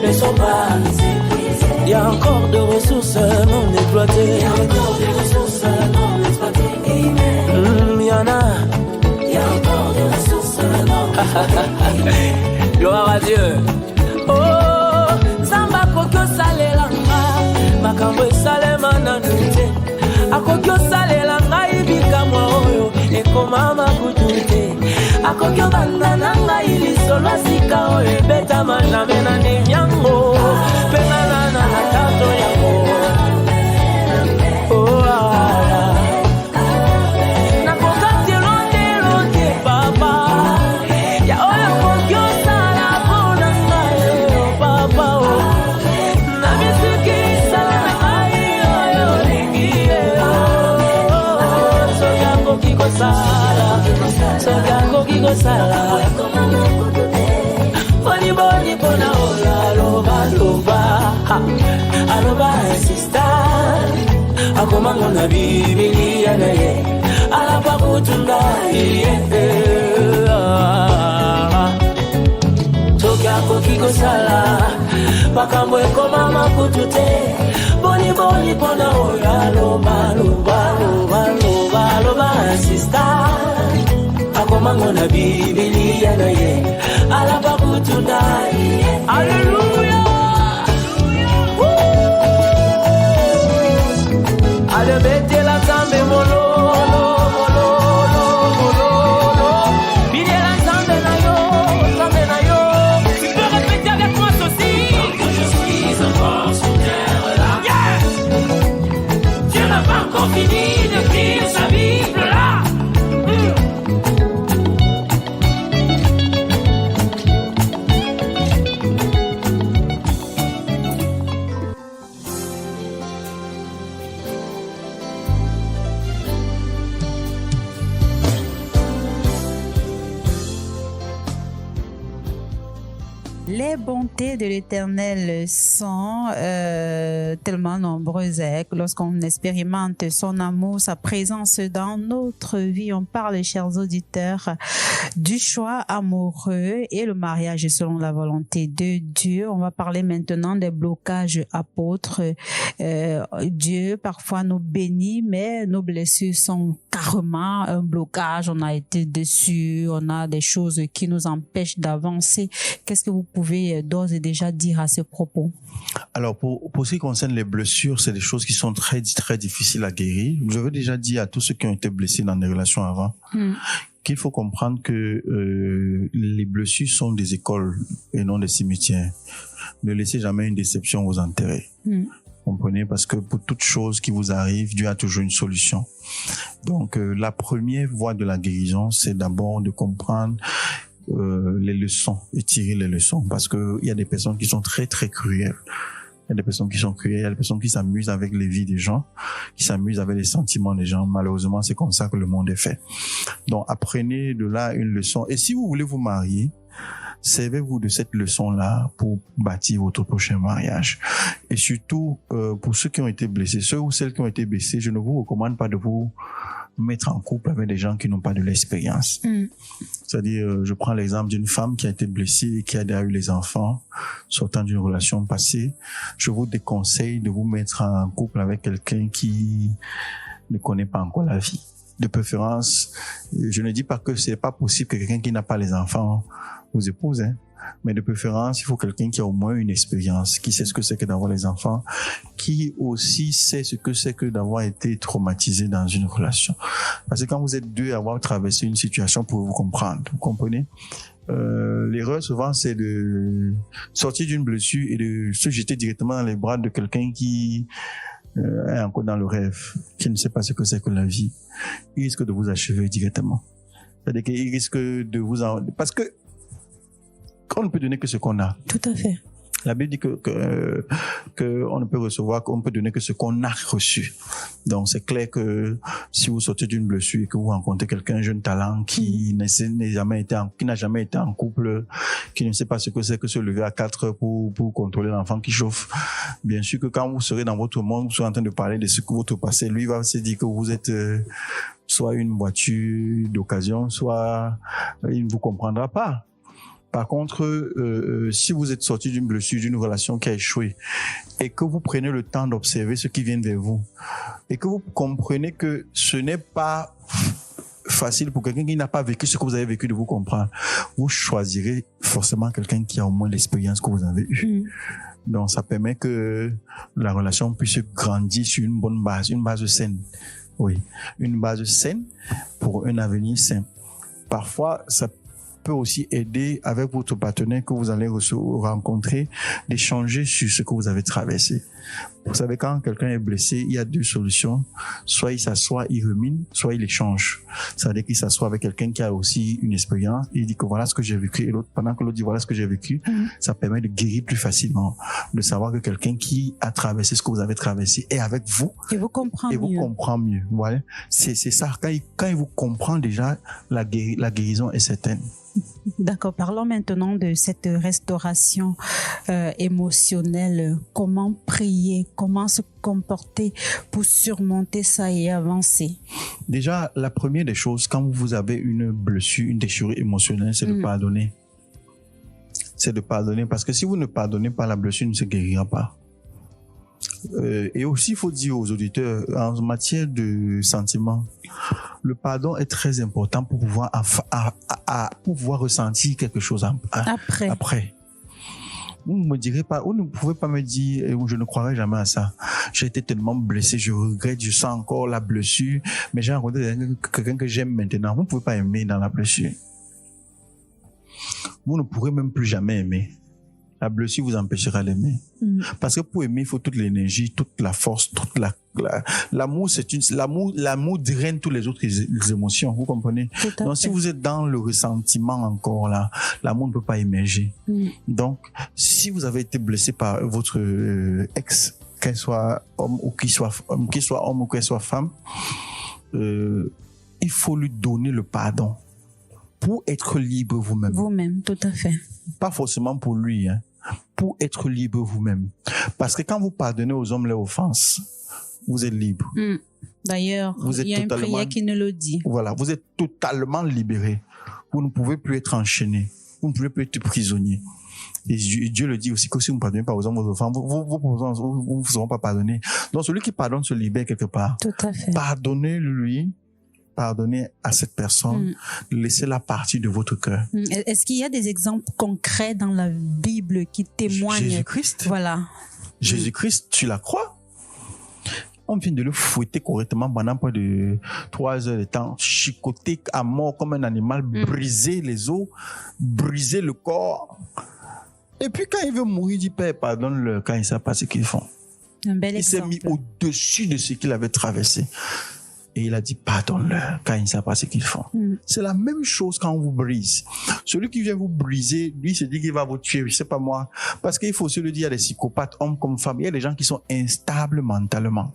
ne sont pas épuisées. Il y a encore de ressources non exploitées. Il y a encore de ressources non exploitées. Il y en a. Gloire à Dieu. Oh, Zamba kokyo sale langa, makambo sale mananute. Akokyo sale langa ibika moyo, ekoma makutute. Akokyo banda nanga ili solo sika oye beta majame na nyango. Penana na tato yango. Oh sala boni boni bona ola loba aloba sister akomango na Biblia na ye alapa kutunda toka kokiko sala makambo ekoma makutute boni boni bona ola loba sister akomango na Biblia na ye alapa kutunda. Hallelujah. Alebete la tambe molo bide la tambe na yo. Tu peux répéter avec moi ceci. Quand je suis encore sur terre là, Dieu n'a pas encore fini d'écrire sa Bible là. Les bontés de l'Éternel sont tellement nombreuses. Lorsqu'on expérimente son amour, sa présence dans notre vie, on parle, chers auditeurs, du choix amoureux et le mariage selon la volonté de Dieu. On va parler maintenant des blocages apôtres. Dieu parfois nous bénit, mais nos blessures sont carrément un blocage. On a été déçus, on a des choses qui nous empêchent d'avancer. Qu'est-ce que vous pouvez d'ores et déjà dire à ce propos? Alors, pour ce qui concerne les blessures, c'est des choses qui sont très, très difficiles à guérir. Je veux déjà dire à tous ceux qui ont été blessés dans des relations avant qu'il faut comprendre que les blessures sont des écoles et non des cimetières. Ne laissez jamais une déception vous enterrer. Comprenez, parce que pour toute chose qui vous arrive, Dieu a toujours une solution. Donc, la première voie de la guérison, c'est d'abord de comprendre les leçons et tirer les leçons, parce que il y a des personnes qui sont très très cruelles. Il y a des personnes qui sont cruelles, il y a des personnes qui s'amusent avec les vies des gens, qui s'amusent avec les sentiments des gens. Malheureusement, c'est comme ça que le monde est fait. Donc, apprenez de là une leçon. Et si vous voulez vous marier, servez-vous de cette leçon-là pour bâtir votre prochain mariage. Et surtout, pour ceux qui ont été blessés, ceux ou celles qui ont été blessés, je ne vous recommande pas de vous mettre en couple avec des gens qui n'ont pas de l'expérience. C'est-à-dire, je prends l'exemple d'une femme qui a été blessée et qui a déjà eu les enfants sortant d'une relation passée. Je vous déconseille de vous mettre en couple avec quelqu'un qui ne connaît pas encore la vie. De préférence, je ne dis pas que c'est pas possible que quelqu'un qui n'a pas les enfants vous épouse, Mais de préférence, il faut quelqu'un qui a au moins une expérience, qui sait ce que c'est que d'avoir les enfants, qui aussi sait ce que c'est que d'avoir été traumatisé dans une relation. Parce que quand vous êtes deux à avoir traversé une situation pour vous comprendre, vous comprenez? L'erreur souvent c'est de sortir d'une blessure et de se jeter directement dans les bras de quelqu'un qui est encore dans le rêve, qui ne sait pas ce que c'est que la vie. Il risque de vous achever directement. C'est-à-dire qu'il risque de vous parce que on ne peut donner que ce qu'on a. Tout à fait. La Bible dit que on ne peut recevoir, qu'on peut donner que ce qu'on a reçu. Donc, c'est clair que si vous sortez d'une blessure et que vous rencontrez quelqu'un, un jeune talent qui n'a jamais été en couple, qui ne sait pas ce que c'est que se lever à 4 heures pour contrôler l'enfant qui chauffe. Bien sûr que quand vous serez dans votre monde, vous serez en train de parler de ce que votre passé, lui va se dire que vous êtes, soit une voiture d'occasion, soit il ne vous comprendra pas. Par contre, si vous êtes sorti d'une blessure, d'une relation qui a échoué, et que vous prenez le temps d'observer ce qui vient vers vous, et que vous comprenez que ce n'est pas facile pour quelqu'un qui n'a pas vécu ce que vous avez vécu de vous comprendre, vous choisirez forcément quelqu'un qui a au moins l'expérience que vous avez eue. Donc, ça permet que la relation puisse grandir sur une bonne base, une base saine. Oui, une base saine pour un avenir sain. Parfois, ça peut aussi aider avec votre partenaire que vous allez rencontrer d'échanger sur ce que vous avez traversé. Vous savez, quand quelqu'un est blessé, il y a deux solutions. Soit il s'assoit, il rumine, soit il échange. Ça veut dire qu'il s'assoit avec quelqu'un qui a aussi une expérience. Il dit que voilà ce que j'ai vécu. Et l'autre, pendant que l'autre dit voilà ce que j'ai vécu, ça permet de guérir plus facilement. De savoir que quelqu'un qui a traversé ce que vous avez traversé est avec vous. Et vous comprend mieux. Voilà. C'est ça. Quand il vous comprend déjà, la guérison est certaine. D'accord. Parlons maintenant de cette restauration émotionnelle. Comment prier? Comment se comporter pour surmonter ça et avancer? Déjà, la première des choses, quand vous avez une blessure, une déchirure émotionnelle, c'est de pardonner. C'est de pardonner, parce que si vous ne pardonnez pas, la blessure ne se guérira pas. Et aussi, il faut dire aux auditeurs, en matière de sentiments, le pardon est très important pour pouvoir pouvoir ressentir quelque chose après. Vous ne me direz pas, vous ne pouvez pas me dire, je ne croirai jamais à ça. J'ai été tellement blessé, je regrette, je sens encore la blessure, mais j'ai rencontré quelqu'un que j'aime maintenant. Vous ne pouvez pas aimer dans la blessure. Vous ne pourrez même plus jamais aimer. La blessure vous empêchera d'aimer. Parce que pour aimer, il faut toute l'énergie, toute la force, l'amour, l'amour draine toutes les autres émotions, vous comprenez? Donc, si vous êtes dans le ressentiment encore là, l'amour ne peut pas émerger. Donc, si vous avez été blessé par votre ex, qu'elle soit homme ou qu'il soit homme ou qu'elle soit femme, il faut lui donner le pardon pour être libre vous-même. Vous-même, tout à fait. Pas forcément pour lui, hein. Pour être libre vous-même. Parce que quand vous pardonnez aux hommes leurs offenses, vous êtes libre. D'ailleurs, il y a une prière qui nous le dit. Voilà, vous êtes totalement libéré. Vous ne pouvez plus être enchaîné. Vous ne pouvez plus être prisonnier. Et Dieu le dit aussi que si vous ne pardonnez pas aux hommes vos offenses, vous ne seront pas pardonnés. Donc celui qui pardonne se libère quelque part. Tout à fait. Pardonnez-lui. Pardonnez à cette personne, laissez-la partie de votre cœur. Est-ce qu'il y a des exemples concrets dans la Bible qui témoignent? Jésus-Christ. Voilà. Jésus-Christ, tu la crois? On vient de le fouetter correctement pendant près de 3 heures de temps, chicoter à mort comme un animal, briser les os, briser le corps. Et puis quand il veut mourir, il dit Père, pardonne-le quand il ne sait pas ce qu'ils font. Un bel exemple. Il s'est mis au-dessus de ce qu'il avait traversé. Et il a dit, pardonne-leur quand ils ne savent pas ce qu'ils font. C'est la même chose quand on vous brise. Celui qui vient vous briser, lui, se dit qu'il va vous tuer. Je sais pas moi. Parce qu'il faut aussi le dire, il y a des psychopathes, hommes comme femmes. Il y a des gens qui sont instables mentalement.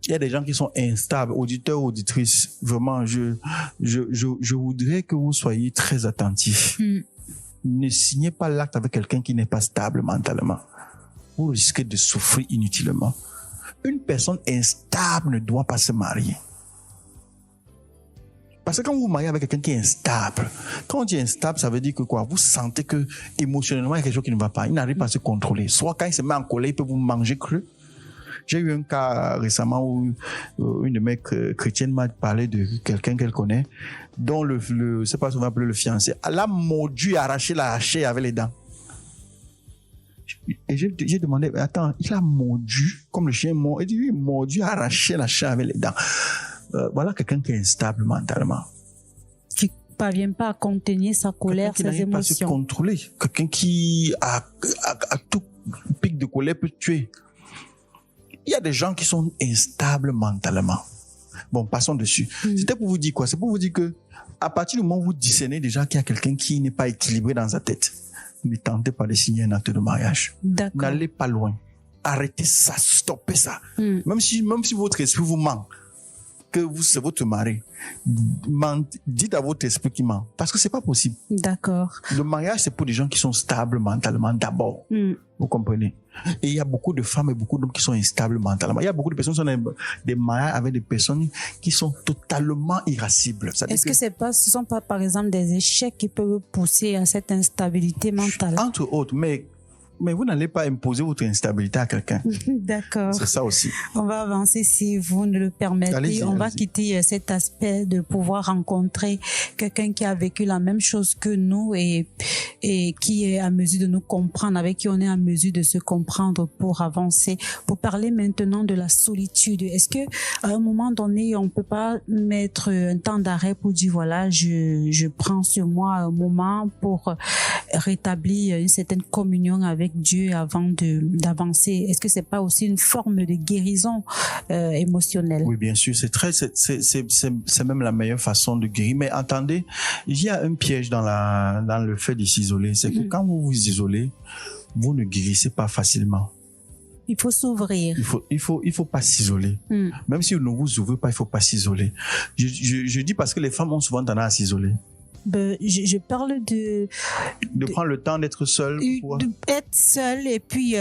Il y a des gens qui sont instables. Auditeurs, auditrices, vraiment, je voudrais que vous soyez très attentifs. Ne signez pas l'acte avec quelqu'un qui n'est pas stable mentalement. Vous risquez de souffrir inutilement. Une personne instable ne doit pas se marier. Parce que quand vous vous mariez avec quelqu'un qui est instable, quand on dit instable, ça veut dire que quoi? Vous sentez que émotionnellement, il y a quelque chose qui ne va pas. Il n'arrive pas à se contrôler. Soit quand il se met en colère, il peut vous manger cru. J'ai eu un cas récemment où une de mes chrétiennes m'a parlé de quelqu'un qu'elle connaît, dont c'est pas souvent appelé le fiancé. Elle a mordu et arraché la chair avec les dents. Et j'ai demandé, attends, il a mordu, comme le chien mord. Il dit, oui, mordu, arraché la chair avec les dents. Voilà quelqu'un qui est instable mentalement. Qui ne parvient pas à contenir sa colère, ses émotions. Pas à se contrôler. Quelqu'un qui, à tout pic de colère, peut tuer. Il y a des gens qui sont instables mentalement. Bon, passons dessus. C'était pour vous dire quoi? C'est pour vous dire que, à partir du moment où vous discernez déjà qu'il y a quelqu'un qui n'est pas équilibré dans sa tête, ne tentez pas de signer un acte de mariage. N'allez pas loin. Arrêtez ça, stoppez ça. Même si votre esprit vous ment, que c'est votre mari, dites à votre esprit qu'il ment. Parce que c'est pas possible. D'accord. Le mariage, c'est pour des gens qui sont stables mentalement d'abord. Vous comprenez? Et il y a beaucoup de femmes et beaucoup d'hommes qui sont instables mentalement. Il y a beaucoup de personnes qui sont dans des mariages avec des personnes qui sont totalement irascibles. Est-ce que ce ne sont pas, par exemple, des échecs qui peuvent pousser à cette instabilité mentale? Entre autres, mais vous n'allez pas imposer votre instabilité à quelqu'un. D'accord. C'est ça aussi. On va avancer si vous ne le permettez. On va quitter cet aspect de pouvoir rencontrer quelqu'un qui a vécu la même chose que nous et qui est à mesure de nous comprendre, avec qui on est à mesure de se comprendre pour avancer. Pour parler maintenant de la solitude, est-ce que à un moment donné, on peut pas mettre un temps d'arrêt pour dire voilà, je prends sur moi un moment pour rétablir une certaine communion avec Dieu avant d'avancer? Est-ce que c'est pas aussi une forme de guérison émotionnelle? Oui, bien sûr, c'est même la meilleure façon de guérir. Mais attendez, il y a un piège dans le fait de s'isoler. C'est que quand vous vous isolez, vous ne guérissez pas facilement. Il faut s'ouvrir. Il faut pas s'isoler. Même si vous ne vous ouvrez pas, il faut pas s'isoler. Je dis parce que les femmes ont souvent tendance à s'isoler. Je parle de prendre le temps d'être seul. Être seul et puis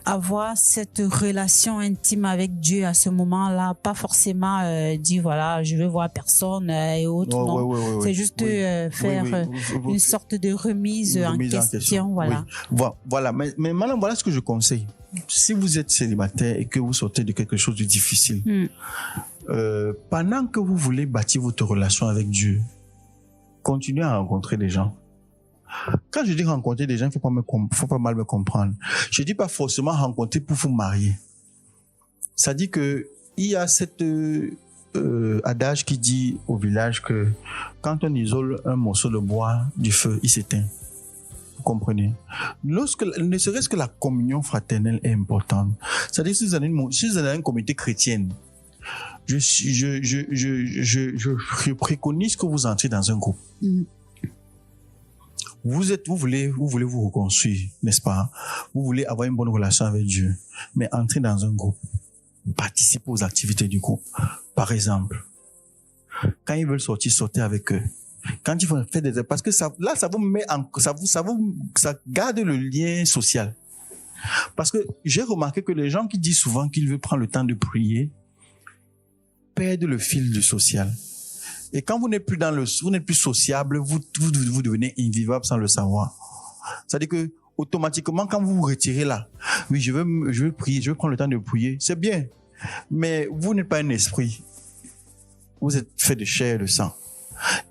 avoir cette relation intime avec Dieu à ce moment-là. Pas forcément dire voilà, je veux voir personne et autres. Non. C'est juste faire une sorte de remise en question. Voilà. Oui. Voilà. Mais maintenant, voilà ce que je conseille. Si vous êtes célibataire et que vous sortez de quelque chose de difficile, pendant que vous voulez bâtir votre relation avec Dieu, continuez à rencontrer des gens. Quand je dis rencontrer des gens, il faut pas mal me comprendre. Je dis pas forcément rencontrer pour vous marier. Ça dit que il y a cet adage qui dit au village que quand on isole un morceau de bois du feu, il s'éteint. Vous comprenez? Ne serait-ce que la communion fraternelle est importante. C'est-à-dire si vous avez une communauté chrétienne, je préconise que vous entrez dans un groupe. Vous voulez vous reconstruire, n'est-ce pas? Vous voulez avoir une bonne relation avec Dieu, mais entrez dans un groupe. Participez aux activités du groupe. Par exemple, quand ils veulent sortir, sortez avec eux. Quand ils vont faire des, parce que ça vous met ça garde le lien social. Parce que j'ai remarqué que les gens qui disent souvent qu'ils veulent prendre le temps de prier perdent le fil du social. Et quand vous n'êtes plus sociable, vous devenez invivable sans le savoir. C'est-à-dire que automatiquement, quand vous vous retirez là, oui, je veux prier, je veux prendre le temps de prier, c'est bien. Mais vous n'êtes pas un esprit. Vous êtes fait de chair et de sang.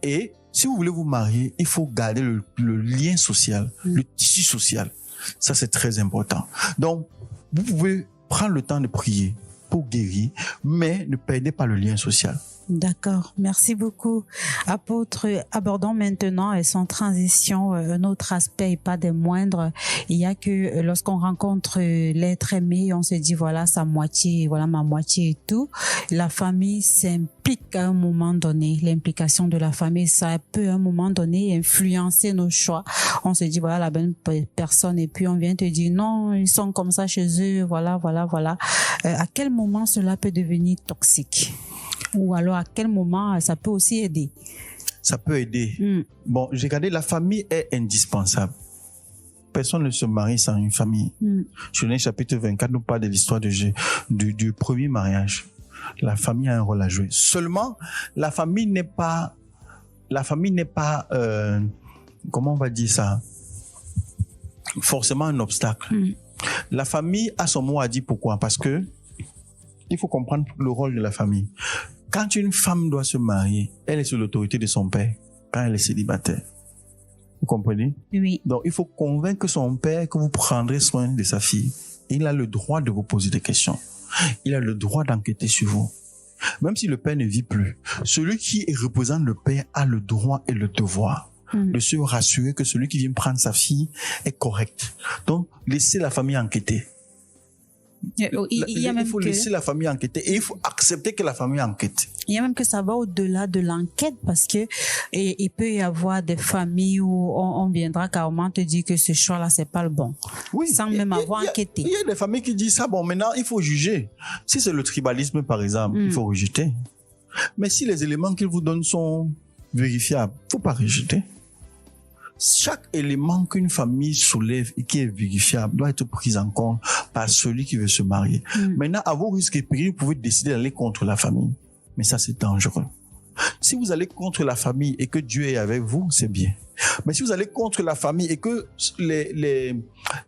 Et si vous voulez vous marier, il faut garder le lien social, le tissu social. Ça, c'est très important. Donc, vous pouvez prendre le temps de prier pour guérir, mais ne perdez pas le lien social. D'accord, merci beaucoup. Apôtre, abordons maintenant et sans transition un autre aspect et pas des moindres. Il y a que lorsqu'on rencontre l'être aimé, on se dit voilà sa moitié, voilà ma moitié et tout. La famille s'implique à un moment donné. L'implication de la famille, ça peut à un moment donné influencer nos choix. On se dit voilà la bonne personne et puis on vient te dire non, ils sont comme ça chez eux, voilà. À quel moment cela peut devenir toxique? Ou alors à quel moment ça peut aussi aider? Ça peut aider. Bon, j'ai regardé, la famille est indispensable. Personne ne se marie sans une famille. Genèse chapitre 24 nous parle de l'histoire du premier mariage. La famille a un rôle à jouer. Seulement, la famille n'est pas comment on va dire ça? Forcément un obstacle. La famille a son mot à dire. Pourquoi? Parce que il faut comprendre le rôle de la famille. Quand une femme doit se marier, elle est sous l'autorité de son père quand elle est célibataire. Vous comprenez? Oui. Donc, il faut convaincre son père que vous prendrez soin de sa fille. Il a le droit de vous poser des questions. Il a le droit d'enquêter sur vous. Même si le père ne vit plus, celui qui représente le père a le droit et le devoir de se rassurer que celui qui vient prendre sa fille est correct. Donc, laissez la famille enquêter. Il faut laisser la famille enquêter et il faut accepter que la famille enquête. Il y a même que ça va au-delà de l'enquête parce que il peut y avoir des familles où on viendra carrément te dire que ce choix-là, c'est pas le bon. Oui. Sans même avoir enquêté. Il y a des familles qui disent ça, bon, maintenant, il faut juger. Si c'est le tribalisme, par exemple, il faut rejeter. Mais si les éléments qu'ils vous donnent sont vérifiables, il ne faut pas rejeter. Chaque élément qu'une famille soulève et qui est vérifiable doit être pris en compte par celui qui veut se marier. Maintenant, à vos risques et périls, vous pouvez décider d'aller contre la famille. Mais ça, c'est dangereux. Si vous allez contre la famille et que Dieu est avec vous, c'est bien. Mais si vous allez contre la famille et que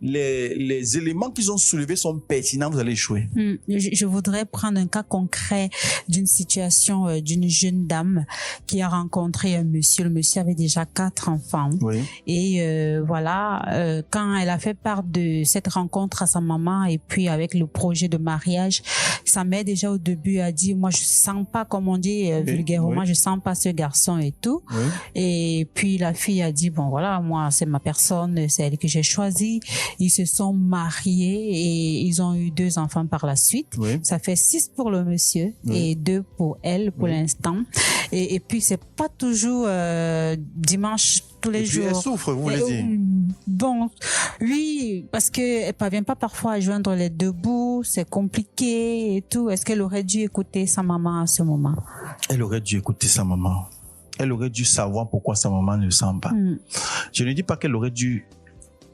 les éléments qu'ils ont soulevés sont pertinents, vous allez échouer. Je voudrais prendre un cas concret d'une situation d'une jeune dame qui a rencontré un monsieur. Le monsieur avait déjà 4 enfants. Oui. Et voilà, quand elle a fait part de cette rencontre à sa maman et puis avec le projet de mariage, sa mère déjà au début a dit, moi je sens pas, comme on dit vulgairement, je sens pas ce garçon et tout. Oui. Et puis la fille a dit, bon voilà, moi c'est ma personne, c'est elle que j'ai choisie. Ils se sont mariés et ils ont eu 2 enfants par la suite. Oui. Ça fait 6 pour le monsieur et 2 pour elle pour l'instant. Et puis c'est pas toujours dimanche tous les jours. Et puis elle souffre, vous voulez dire? Bon, oui, parce que elle parvient pas parfois à joindre les 2 bouts, c'est compliqué et tout. Est-ce qu'elle aurait dû écouter sa maman à ce moment? Elle aurait dû écouter sa maman. Elle aurait dû savoir pourquoi sa maman ne le sent pas. Je ne dis pas qu'elle aurait dû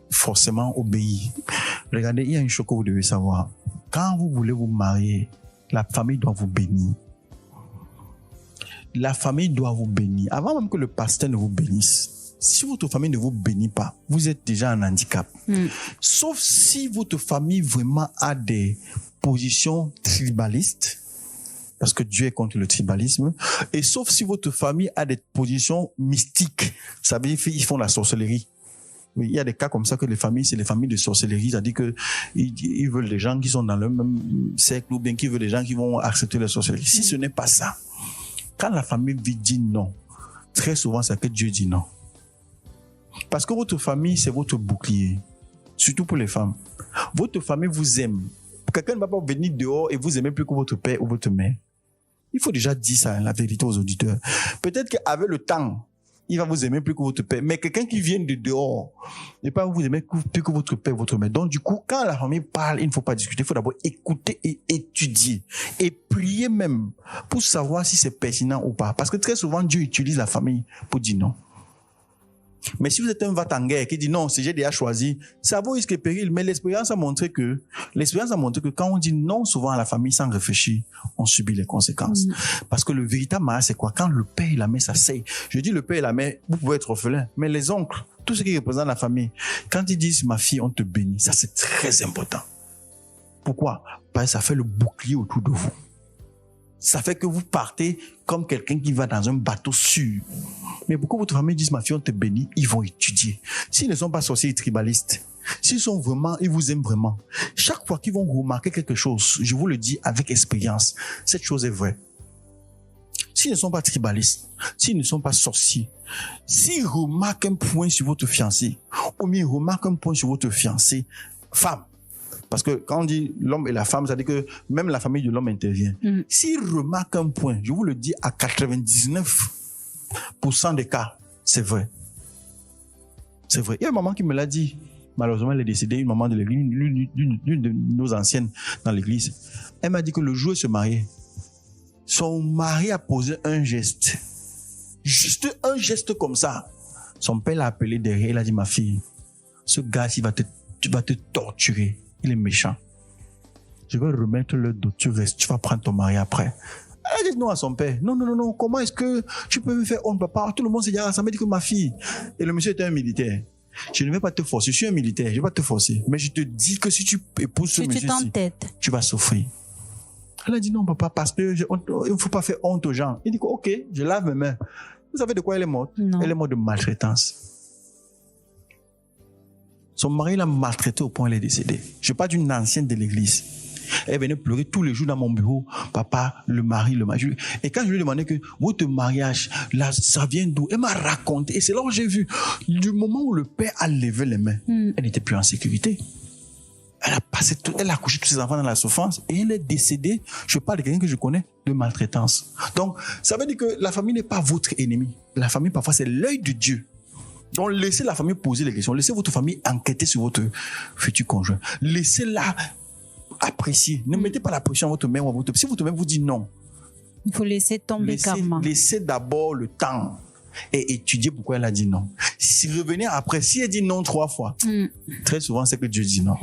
forcément obéir. Regardez, il y a une chose que vous devez savoir. Quand vous voulez vous marier, la famille doit vous bénir. La famille doit vous bénir. Avant même que le pasteur ne vous bénisse, si votre famille ne vous bénit pas, vous êtes déjà en handicap. Sauf si votre famille vraiment a des positions tribalistes, parce que Dieu est contre le tribalisme, et sauf si votre famille a des positions mystiques, ça veut dire qu'ils font la sorcellerie. Oui, il y a des cas comme ça que les familles, c'est les familles de sorcellerie, c'est-à-dire que ils veulent des gens qui sont dans le même cercle ou bien qu'ils veulent des gens qui vont accepter la sorcellerie. Si ce n'est pas ça, quand la famille dit non, très souvent c'est que Dieu dit non. Parce que votre famille, c'est votre bouclier, surtout pour les femmes. Votre famille vous aime. Quelqu'un ne va pas venir dehors et vous aimer plus que votre père ou votre mère. Il faut déjà dire ça, la vérité aux auditeurs. Peut-être qu'avec le temps, il va vous aimer plus que votre père. Mais quelqu'un qui vient de dehors ne va pas vous aimer plus que votre père, votre mère. Donc du coup, quand la famille parle, il ne faut pas discuter. Il faut d'abord écouter et étudier. Et prier même pour savoir si c'est pertinent ou pas. Parce que très souvent, Dieu utilise la famille pour dire non. Mais si vous êtes un va-t-en-guerre qui dit non, j'ai déjà choisi, c'est à vos risques et périls. Mais l'expérience a montré que quand on dit non souvent à la famille sans réfléchir, on subit les conséquences. Parce que le véritable mariage, c'est quoi? Quand le père et la mère s'asseyent. Je dis le père et la mère, vous pouvez être orphelin, mais les oncles, tout ce qui représente la famille, quand ils disent ma fille, on te bénit, ça c'est très important. Pourquoi? Parce que ça fait le bouclier autour de vous. Ça fait que vous partez comme quelqu'un qui va dans un bateau sûr. Mais pourquoi votre famille dit ma fille on te bénit, ils vont étudier. S'ils ne sont pas sorciers et tribalistes, s'ils sont vraiment, ils vous aiment vraiment. Chaque fois qu'ils vont remarquer quelque chose, je vous le dis avec expérience, cette chose est vraie. S'ils ne sont pas tribalistes, s'ils ne sont pas sorciers, s'ils remarquent un point sur votre fiancé, ou bien ils remarquent un point sur votre fiancée, femme, parce que quand on dit l'homme et la femme, ça veut dire que même la famille de l'homme intervient. S'il remarque un point, je vous le dis, à 99% des cas, c'est vrai. C'est vrai. Il y a une maman qui me l'a dit. Malheureusement, elle est décédée, une maman de l'église, l'une de nos anciennes dans l'église. Elle m'a dit que le jour où elle se mariait, son mari a posé un geste. Juste un geste comme ça. Son père l'a appelé derrière. Il a dit, ma fille, ce gars, tu vas te torturer. Il est méchant. Je vais remettre le dos. Tu restes. Tu vas prendre ton mari après. Elle a dit non à son père. Non. Comment est-ce que tu peux me faire honte, papa? Tout le monde s'est dit, ça m'a dit que ma fille. Et le monsieur était un militaire. Je ne vais pas te forcer. Je suis un militaire. Je ne vais pas te forcer. Mais je te dis que si tu épouses ce monsieur-ci, tu vas souffrir. Elle a dit non, papa, parce que il ne faut pas faire honte aux gens. Il dit ok, je lave mes mains. Vous savez de quoi elle est morte? Non. Elle est morte de maltraitance. Son mari l'a maltraitée au point où elle est décédée. Je parle d'une ancienne de l'église. Elle venait pleurer tous les jours dans mon bureau. Papa, le mari. Et quand je lui ai demandé que votre mariage, là, ça vient d'où? Elle m'a raconté. Et c'est là où j'ai vu, du moment où le père a levé les mains, elle n'était plus en sécurité. Elle a couché tous ses enfants dans la souffrance et elle est décédée. Je parle de quelqu'un que je connais de maltraitance. Donc, ça veut dire que la famille n'est pas votre ennemi. La famille, parfois, c'est l'œil de Dieu. Donc, laissez la famille poser les questions. Laissez votre famille enquêter sur votre futur conjoint. Laissez-la apprécier. Ne mettez pas la pression à votre mère ou à votre père. Si votre mère vous dit non, il faut laisser tomber carrément. Laissez d'abord le temps et étudier pourquoi elle a dit non. Si revenez après, si elle dit non 3 fois, très souvent c'est que Dieu dit non.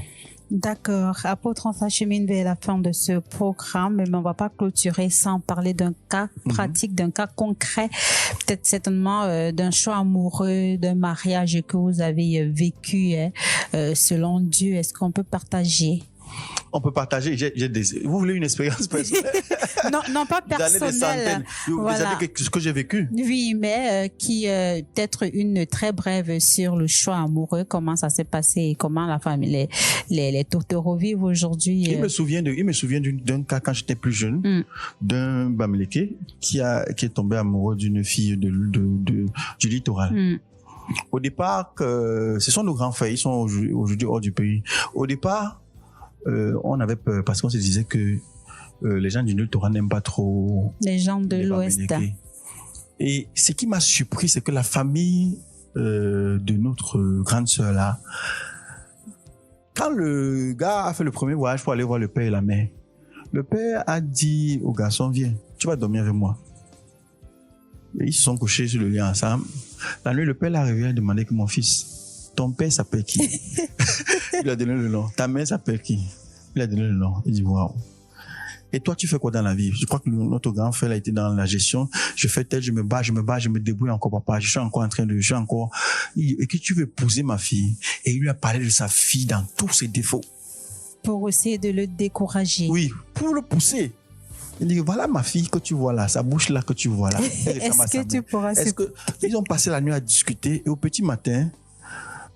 D'accord. Apôtre, on s'achemine vers la fin de ce programme, mais on ne va pas clôturer sans parler d'un cas pratique, d'un cas concret, peut-être certainement d'un choix amoureux, d'un mariage que vous avez vécu selon Dieu. Est-ce qu'on peut partager? On peut partager. Vous voulez une expérience personnelle? non, pas personnelle. Voilà. Vous savez ce que j'ai vécu? Oui, mais qui peut-être une très brève sur le choix amoureux, comment ça s'est passé et comment la famille, les tourtereaux vivent aujourd'hui. Il me souvient d'un cas quand j'étais plus jeune, d'un Bamileke qui est tombé amoureux d'une fille du littoral. Au départ, ce sont nos grands frères, ils sont aujourd'hui hors du pays. Au départ, on avait peur parce qu'on se disait que les gens du littoral n'aiment pas trop les gens de l'Ouest. Et ce qui m'a surpris, c'est que la famille de notre grande sœur là, quand le gars a fait le premier voyage pour aller voir le père et la mère, le père a dit au garçon, viens, tu vas dormir avec moi. Et ils se sont couchés sur le lit ensemble. La nuit, le père l'a réveillé et a demandé que mon fils, ton père s'appelle qui? Il a donné le nom. Ta mère s'appelle qui? Il a donné le nom. Il dit waouh. Et toi, tu fais quoi dans la vie? Je crois que notre grand frère a été dans la gestion. Je fais tel, je me bats, je me débrouille encore, papa. Je suis encore et que tu veux épouser ma fille. Et il lui a parlé de sa fille dans tous ses défauts. Pour essayer de le décourager. Oui, pour le pousser. Il dit, voilà ma fille que tu vois là, sa bouche là que tu vois là. Est-ce que tu pourras Ils ont passé la nuit à discuter et au petit matin,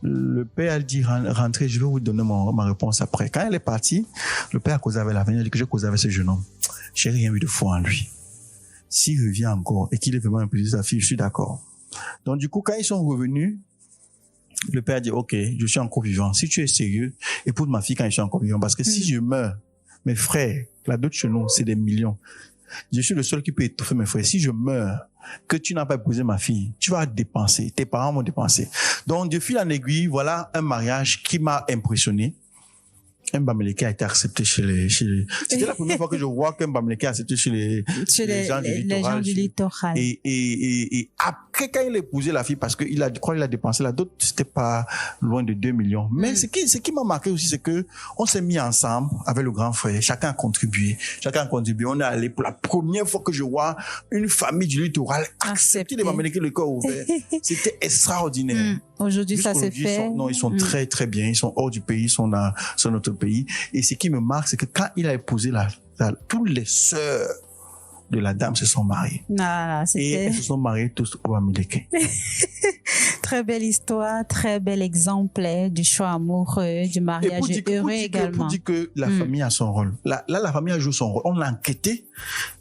le père a dit, rentrez, je vais vous donner ma réponse après. Quand elle est partie, le père a causé avec la famille, il a dit que j'ai causé avec ce jeune homme. J'ai rien eu de foi en lui. S'il revient encore et qu'il est vraiment impliqué sa fille, je suis d'accord. Donc du coup, quand ils sont revenus, le père a dit, ok, je suis encore vivant. Si tu es sérieux, épouse ma fille quand je suis encore vivant. Parce que si je meurs, mes frères, la dot chez nous, c'est des millions. Je suis le seul qui peut étouffer mes frères. Si je meurs, que tu n'as pas épousé ma fille, tu vas dépenser. Tes parents vont dépenser. Donc, de fil en aiguille, voilà un mariage qui m'a impressionné. Un Bamileke a été accepté chez les... C'était la première fois que je vois qu'un Bamileke a accepté chez les gens du littoral. Et après, quand il a épousé la fille, parce que je crois qu'il a dépensé la dot, c'était pas loin de 2 millions. Mais ce qui m'a marqué aussi, c'est que on s'est mis ensemble avec le grand frère. Chacun a contribué. On est allé pour la première fois que je vois une famille du littoral accepter les Bamileke le corps ouvert. C'était extraordinaire. Aujourd'hui, ça se fait. Ils sont très, très bien. Ils sont hors du pays, ils sont dans notre pays. Et ce qui me marque, c'est que quand il a épousé toutes les sœurs de la dame se sont mariées. Et elles se sont mariées tous au Bamileke. Très belle histoire, très bel exemple du choix amoureux, du mariage heureux également. Pour dire que la famille a son rôle. Là, la famille a joué son rôle. On l'a enquêté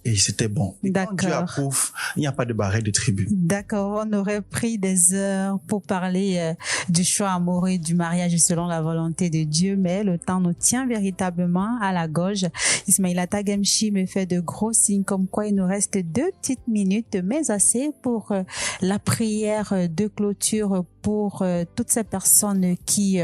et c'était bon. Et quand Dieu approuve, il n'y a pas de barrière de tribu. D'accord. On aurait pris des heures pour parler du choix amoureux, du mariage selon la volonté de Dieu, mais le temps nous tient véritablement à la gorge. Ismaïlata Gemchi me fait de gros signes comme quoi il nous reste 2 petites minutes, mais assez pour la prière de clôture pour toutes ces personnes qui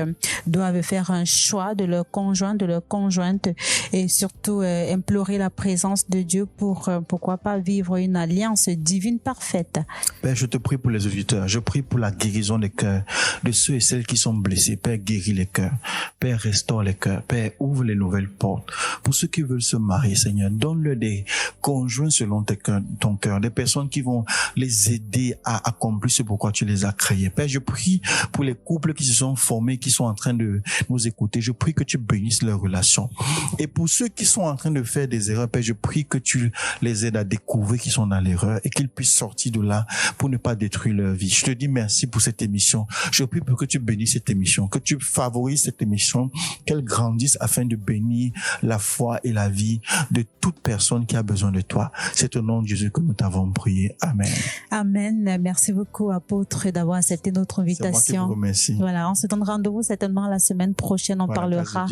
doivent faire un choix de leur conjoint, de leur conjointe et surtout implorer la présence de Dieu pour pourquoi pas vivre une alliance divine parfaite. Père, je te prie pour les auditeurs, je prie pour la guérison des cœurs de ceux et celles qui sont blessés. Père, guéris les cœurs. Père, restaure les cœurs. Père, ouvre les nouvelles portes. Pour ceux qui veulent se marier, Seigneur, donne-leur des conjoints selon ton cœur, des personnes qui vont les aider à accomplir ce pourquoi tu les as créés. Père, je prie prie pour les couples qui se sont formés, qui sont en train de nous écouter. Je prie que tu bénisses leurs relations. Et pour ceux qui sont en train de faire des erreurs, Père, je prie que tu les aides à découvrir qu'ils sont dans l'erreur et qu'ils puissent sortir de là pour ne pas détruire leur vie. Je te dis merci pour cette émission. Je prie pour que tu bénisses cette émission, que tu favorises cette émission, qu'elle grandisse afin de bénir la foi et la vie de toute personne qui a besoin de toi. C'est au nom de Jésus que nous t'avons prié. Amen. Amen. Merci beaucoup, apôtre, d'avoir accepté notre invitation. C'est moi qui vous remercie. Voilà, on se donne rendez-vous certainement la semaine prochaine. On parlera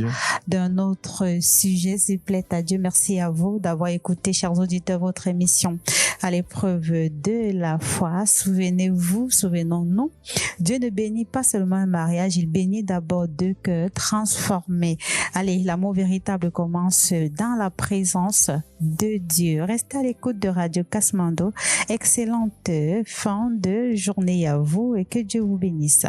d'un autre sujet, s'il plaît à Dieu. Merci à vous d'avoir écouté, chers auditeurs, votre émission à l'épreuve de la foi. Souvenez-vous, souvenons-nous, Dieu ne bénit pas seulement un mariage, il bénit d'abord deux cœurs transformés. Allez, l'amour véritable commence dans la présence de Dieu. Restez à l'écoute de Radio Kasmando. Excellente fin de journée à vous et que Dieu vous bénisse.